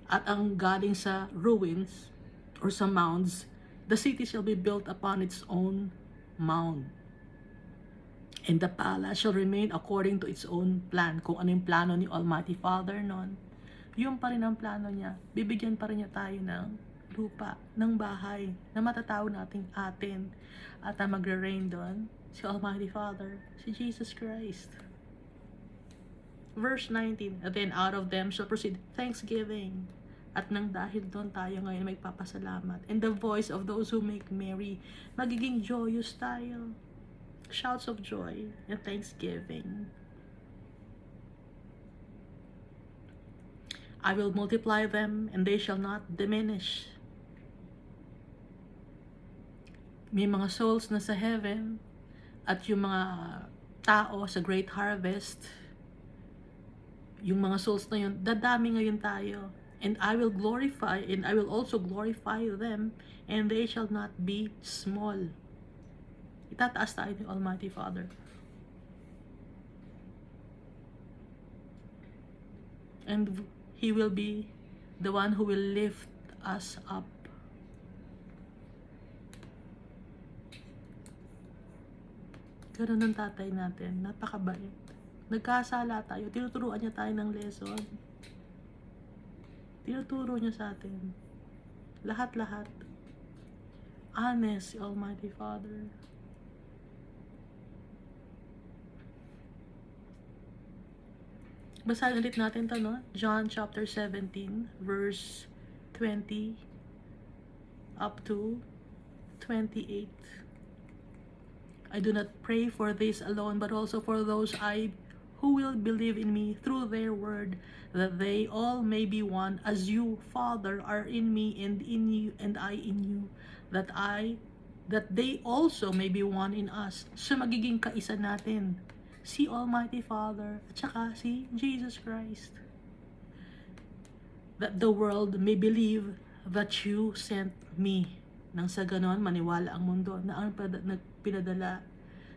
At ang galing sa ruins or sa mounds, the city shall be built upon its own mound. And the palace shall remain according to its own plan. Kung ano yung plano ni Almighty Father noon, yun pa rin ang plano niya. Bibigyan pa rin niya tayo ng lupa, ng bahay, na matatawag nating atin. At ang magre-reign doon, si Almighty Father, si Jesus Christ. Verse 19, and then out of them shall proceed thanksgiving. At nang dahil doon tayo ngayon may papasalamat. And the voice of those who make merry, magiging joyous tayo. Shouts of joy and thanksgiving. I will multiply them, and they shall not diminish. May mga souls na sa heaven, at yung mga tao sa great harvest, yung mga souls na yun, dadami ngayon tayo. And I will glorify, and I will also glorify them, and they shall not be small. Itataas tayo ni Almighty Father. And He will be the one who will lift us up. Ganun ang tatay natin, napakabait. Nagkasala tayo, tinuturuan niya tayo ng lesson. Tinuturo niya sa atin. Lahat-lahat. Honest, Almighty Father. Basahin ulit natin ito, no? John chapter 17, verse 20 up to 28. I do not pray for this alone, but also for those who will believe in me through their word, that they all may be one, as you, Father, are in me and in you, and I in you, that they also may be one in us. So magiging kaisa natin si Almighty Father at saka si Jesus Christ, that the world may believe that you sent me. Nang sa ganon, maniwala ang mundo na ang pinadala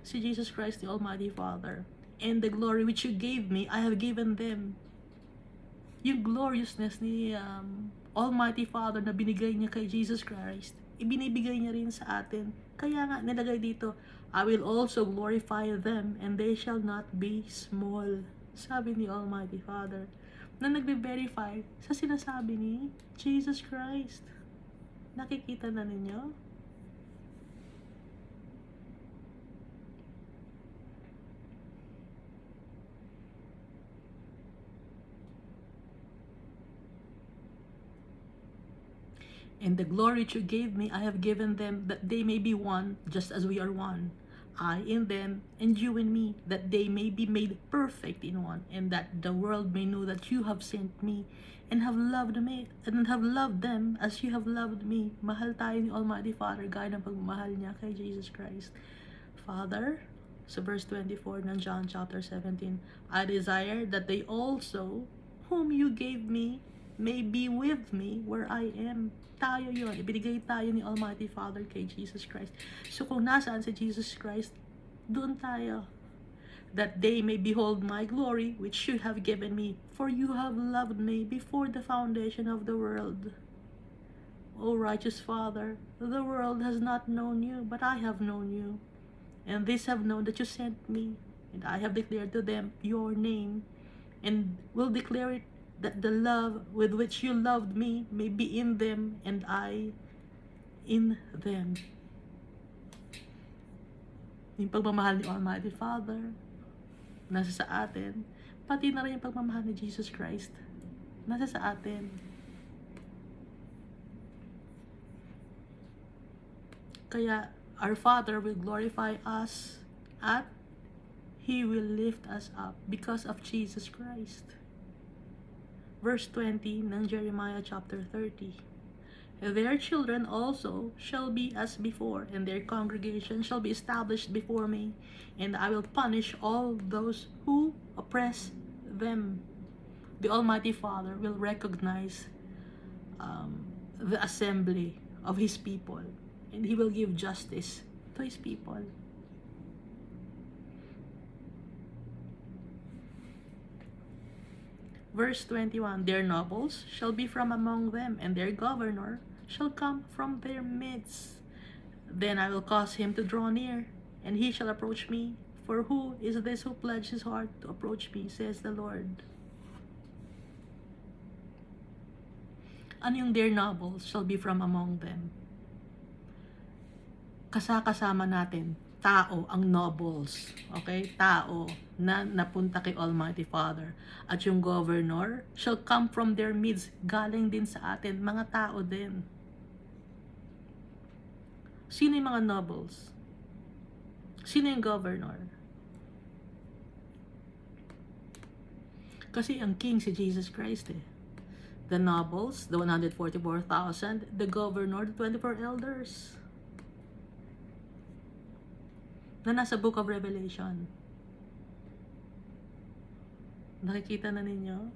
si Jesus Christ, the Almighty Father. And the glory which you gave me, I have given them. Yung gloriousness ni Almighty Father na binigay niya kay Jesus Christ, ibinibigay niya rin sa atin. Kaya nga, nilagay dito, I will also glorify them, and they shall not be small. Sabi ni Almighty Father, na nagbe-verify sa sinasabi ni Jesus Christ. Nakikita na ninyo? And the glory which you gave me, I have given them, that they may be one, just as we are one. I in them, and you in me, that they may be made perfect in one, and that the world may know that you have sent me, and have loved them as you have loved me. Mahal tayo ni Almighty Father, gaya ng pagmamahal niya kay Jesus Christ. Father, sa verse 24 ng John chapter 17, I desire that they also, whom you gave me, may be with me where I am. Tayo yun. Ibinigay tayo ni Almighty Father kay Jesus Christ. So kung nasaan si Jesus Christ, doon tayo. That they may behold my glory, which you have given me. For you have loved me before the foundation of the world. O righteous Father, the world has not known you, but I have known you. And these have known that you sent me. And I have declared to them your name. And will declare it, that the love with which you loved me may be in them, and I in them. Yung pagmamahal ni Almighty Father, nasa sa atin, pati na rin yung pagmamahal ni Jesus Christ, nasa sa atin. Kaya, our Father will glorify us at He will lift us up because of Jesus Christ. Verse 20 ng Jeremiah chapter 30. Their children also shall be as before, and their congregation shall be established before me, and I will punish all those who oppress them. The Almighty Father will recognize the assembly of His people, and He will give justice to His people. Verse 21, their nobles shall be from among them, and their governor shall come from their midst. Then I will cause him to draw near, and he shall approach me. For who is this who pledged his heart to approach me, says the Lord. Ano yung their nobles shall be from among them? Kasama natin, tao ang nobles, okay? Tao na napunta kay Almighty Father. At yung governor shall come from their midst, galing din sa atin, mga tao din. Sino yung mga nobles? Sino yung governor? Kasi ang king si Jesus Christ eh. The nobles, the 144,000, the governor, the 24 elders. Na nasa Book of Revelation. Nakikita na ninyo?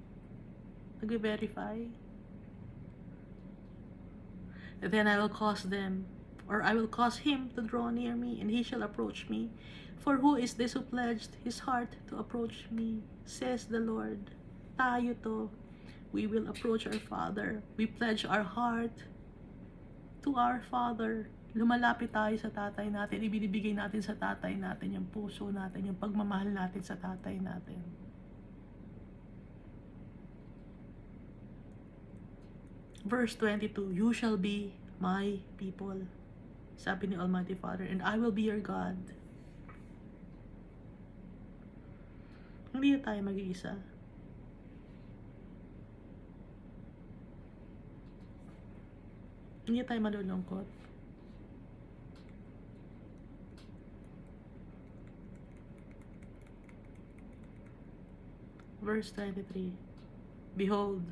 Nag-verify? Then I will cause them, or I will cause him to draw near me, and he shall approach me. For who is this who pledged his heart to approach me, says the Lord. Tayo to. We will approach our Father. We pledge our heart to our Father. Lumalapit tayo sa tatay natin. Ibinibigay natin sa tatay natin yung puso natin, yung pagmamahal natin sa tatay natin. Verse 22, you shall be my people, sabi ni Almighty Father, and I will be your God. Hindi na tayo mag-iisa. Hindi tayo malulungkot. Verse 23, behold,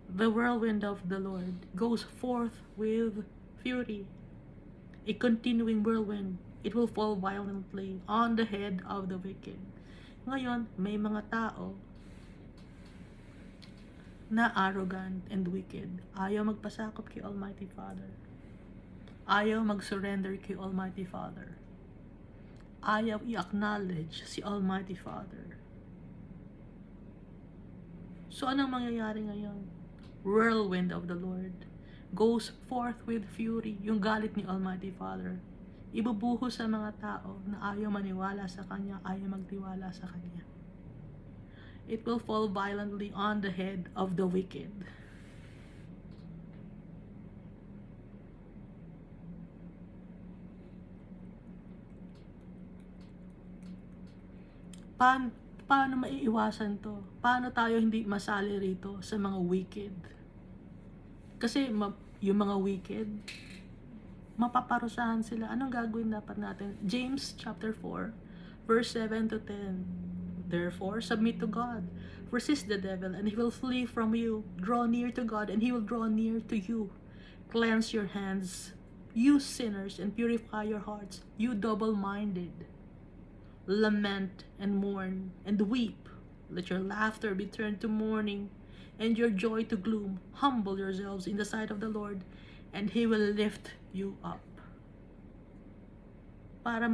the whirlwind of the Lord goes forth with fury, a continuing whirlwind. It will fall violently on the head of the wicked. Ngayon, may mga tao na arrogant and wicked. Ayaw magpasakop kay Almighty Father. Ayaw mag-surrender kay Almighty Father. Ayaw i-acknowledge si Almighty Father. So, anong mangyayari ngayon? Whirlwind of the Lord goes forth with fury, yung galit ni Almighty Father. Ibubuho sa mga tao na ayaw maniwala sa Kanya, ayaw magtiwala sa Kanya. It will fall violently on the head of the wicked. Paano maiiwasan to? Paano tayo hindi masali rito sa mga wicked? Kasi yung mga wicked, mapaparusahan sila. Anong gagawin dapat natin? James chapter 4, verse 7 to 10. Therefore, submit to God. Resist the devil, and he will flee from you. Draw near to God, and he will draw near to you. Cleanse your hands, you sinners, and purify your hearts, you double-minded. Lament and mourn and weep. Let your laughter be turned to mourning, and your joy to gloom. Humble yourselves in the sight of the Lord, and He will lift you up. Para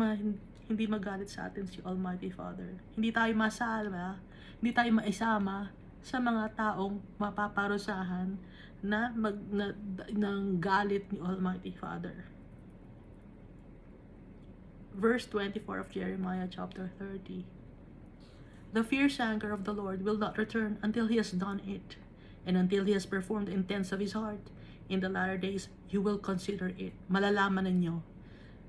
hindi magalit sa atin si Almighty Father. Hindi tayo masama, hindi tayo maisama sa mga taong mapaparusahan ng galit ni Almighty Father. Verse 24 of Jeremiah chapter 30. The fierce anger of the Lord will not return until He has done it, and until He has performed the intents of His heart. in the latter days, you will consider it. Malalaman ninyo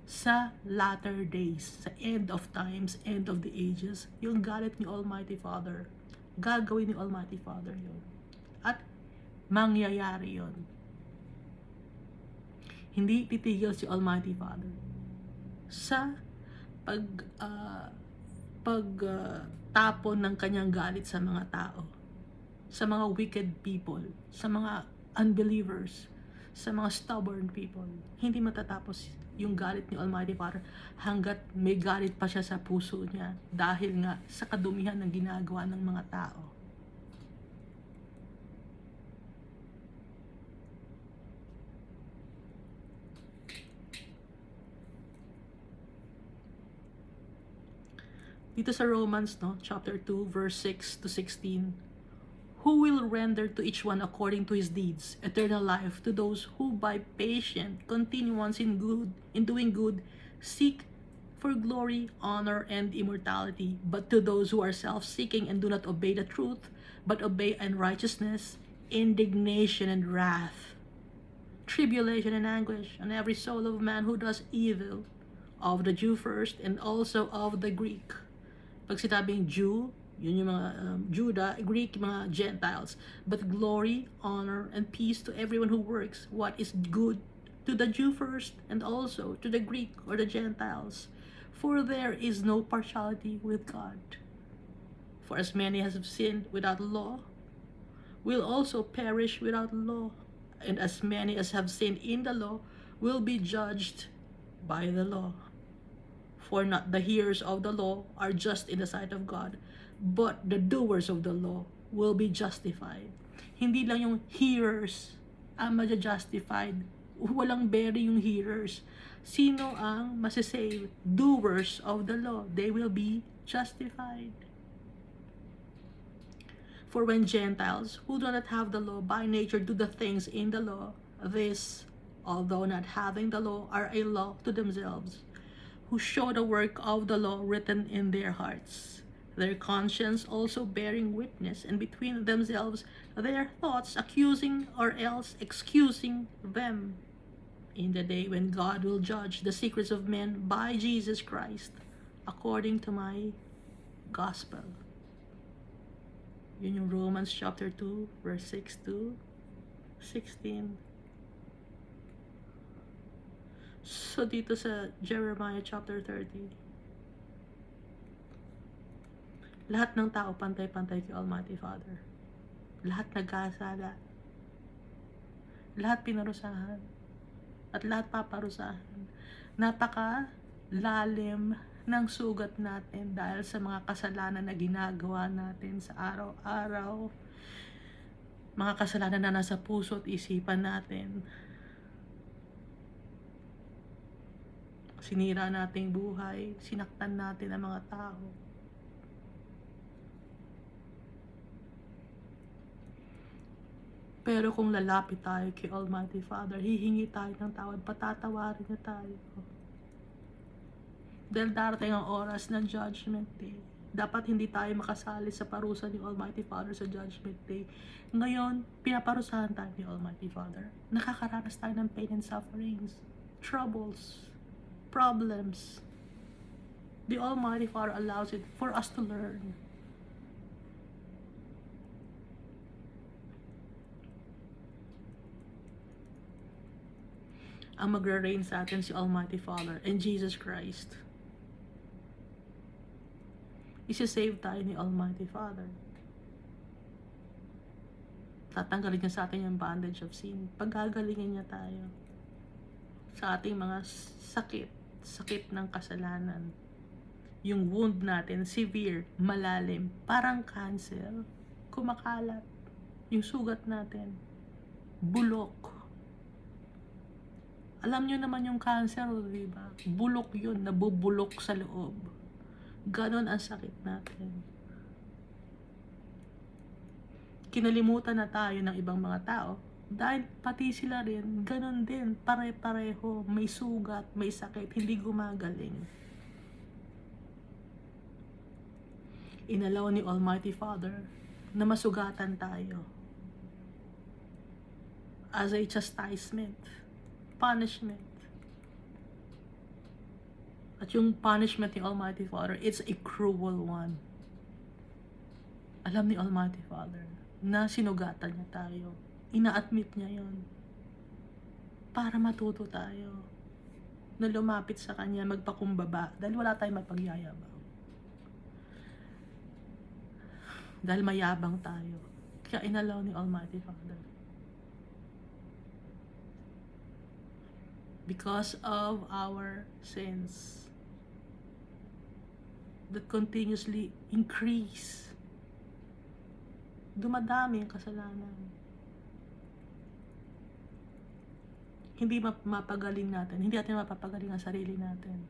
sa latter days, sa end of times, end of the ages, yung galit ni Almighty Father. Gagawin ni Almighty Father yun. At mangyayari yun. Hindi titigil si Almighty Father sa tapon ng kanyang galit sa mga tao, sa mga wicked people, sa mga unbelievers, sa mga stubborn people. Hindi matatapos yung galit ni Almighty Father hanggat may galit pa siya sa puso niya dahil nga sa kadumihan ng ginagawa ng mga tao. Dito sa Romans, chapter 2, verse 6 to 16, who will render to each one according to his deeds eternal life to those who by patient continuance in doing good seek for glory, honor, and immortality, but to those who are self-seeking and do not obey the truth, but obey unrighteousness, indignation and wrath, tribulation and anguish on every soul of man who does evil, of the Jew first and also of the Greek. Pag sinabing Jew, yun yung mga Judah, Greek, mga Gentiles. But glory, honor, and peace to everyone who works what is good, to the Jew first, and also to the Greek or the Gentiles. For there is no partiality with God. For as many as have sinned without law, will also perish without law. And as many as have sinned in the law, will be judged by the law. For not the hearers of the law are just in the sight of God, but the doers of the law will be justified. Hindi lang yung hearers ang ma-justified. Walang bury yung hearers. Sino ang masisave? Doers of the law. They will be justified. For when Gentiles, who do not have the law by nature, do the things in the law, this, although not having the law, are a law to themselves, who show the work of the law written in their hearts, their conscience also bearing witness, and between themselves their thoughts accusing or else excusing them, in the day when God will judge the secrets of men by Jesus Christ, according to my gospel. Yun yung Romans chapter 2, verse 6 to 16. So dito sa Jeremiah chapter 30, lahat ng tao pantay-pantay kay Almighty Father. Lahat nagkasala. Lahat pinarusahan. At lahat paparusahan. Napaka-lalim ng sugat natin dahil sa mga kasalanan na ginagawa natin sa araw-araw. Mga kasalanan na nasa puso at isipan natin. Sinira nating buhay, sinaktan natin ang mga tao. Pero kung lalapit tayo kay Almighty Father, hihingi tayo ng tawad, patatawarin niya tayo. Dahil darating ang oras ng Judgment Day. Dapat hindi tayo makasali sa parusa ni Almighty Father sa Judgment Day. Ngayon, pinaparusahan tayo ni Almighty Father. Nakakaranas tayo ng pain and sufferings, troubles, problems. The Almighty Father allows it for us to learn. Ang magra-reign sa atin si Almighty Father and Jesus Christ. Isa-save tayo ni Almighty Father. Tatanggalin niya sa atin yung bandage of sin. Paggagalingin niya tayo sa ating mga sakit ng kasalanan. Yung wound natin, severe, malalim, parang cancer, kumakalat. Yung sugat natin, bulok. Alam nyo naman yung cancer, diba? Bulok yun, nabubulok sa loob. Ganon ang sakit natin. Kinalimutan na tayo ng ibang mga tao dahil pati sila rin, ganon din, pare-pareho, may sugat, may sakit, hindi gumagaling. Inalaw ni Almighty Father na masugatan tayo. as a chastisement, punishment. At yung punishment ni Almighty Father, it's a cruel one. Alam ni Almighty Father na sinugatan niya tayo. Ina-admit niya yon para matuto tayo na lumapit sa Kanya, magpakumbaba, dahil wala tayong mapagyayabang. Dahil mayabang tayo. Kaya inalaw ni Almighty Father. Because of our sins that continuously increase. Dumadami ang kasalanan. Hindi mapagaling natin. Hindi natin mapapagaling ang sarili natin.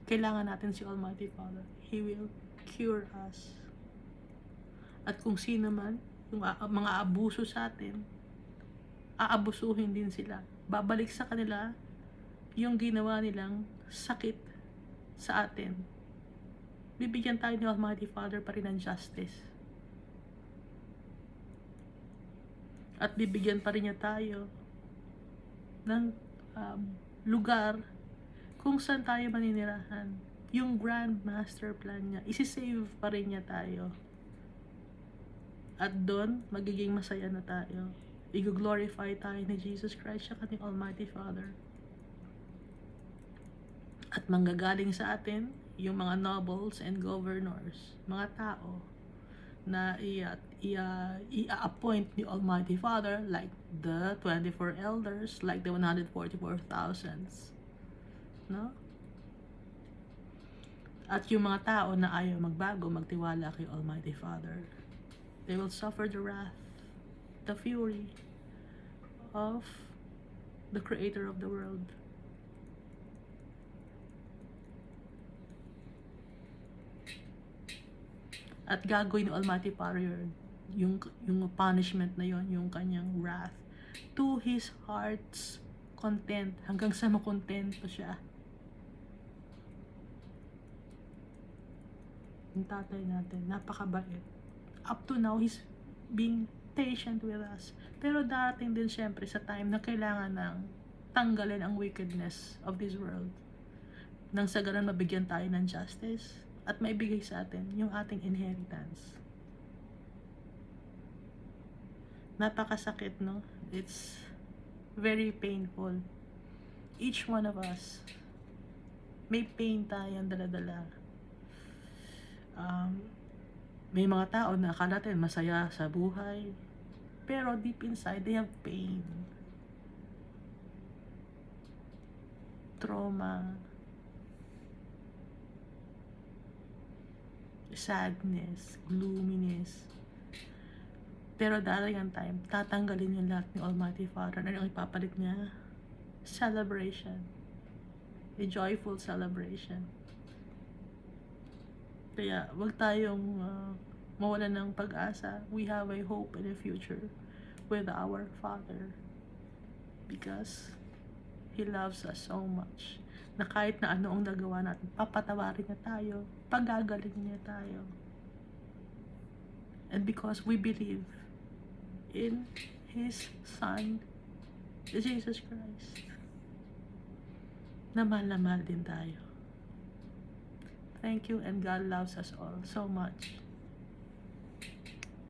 Kailangan natin si Almighty Father. He will cure us. At kung sino man, yung mga abuso sa atin, aabusuhin din sila. Babalik sa kanila yung ginawa nilang sakit sa atin. Bibigyan tayo ni Almighty Father pa rin ng justice. At bibigyan pa rin niya tayo ng lugar kung saan tayo maninirahan. Yung grand master plan niya, isi-save pa rin niya tayo. At doon, magiging masaya na tayo. I-glorify tayo ni Jesus Christ siya kating Almighty Father. At manggagaling sa atin, yung mga nobles and governors, mga tao, na i-appoint ni Almighty Father, like the 24 elders, like the 144,000. No? At yung mga tao na ayaw magbago, magtiwala kay Almighty Father, they will suffer the wrath, the fury of the Creator of the world. At gagawin ni Almighty Father yung punishment na yon, yung kanyang wrath, to His heart's content, hanggang sa makontento siya. Yung tatay natin, napakabait. Up to now, He's being patient with us. Pero darating din syempre sa time na kailangan ng tanggalin ang wickedness of this world. Nang sa ganun mabigyan tayo ng justice at maibigay sa atin yung ating inheritance. Napakasakit, no? It's very painful. Each one of us, may pain tayong dala-dala. May mga tao na akala natin masaya sa buhay, pero deep inside, they have pain. Trauma. Sadness, gloominess. Pero darating ang time, tatanggalin yung lahat ni Almighty Father. Ano yung ipapalit niya? Celebration. A joyful celebration. Kaya wag tayong mawalan ng pag-asa. We have a hope in the future with our Father. Because He loves us so much. Na kahit na ano ang nagawa natin, papatawarin niya tayo, pagagalingin niya tayo. And because we believe in His Son, Jesus Christ, na mahal na mahal din tayo. Thank you, and God loves us all so much.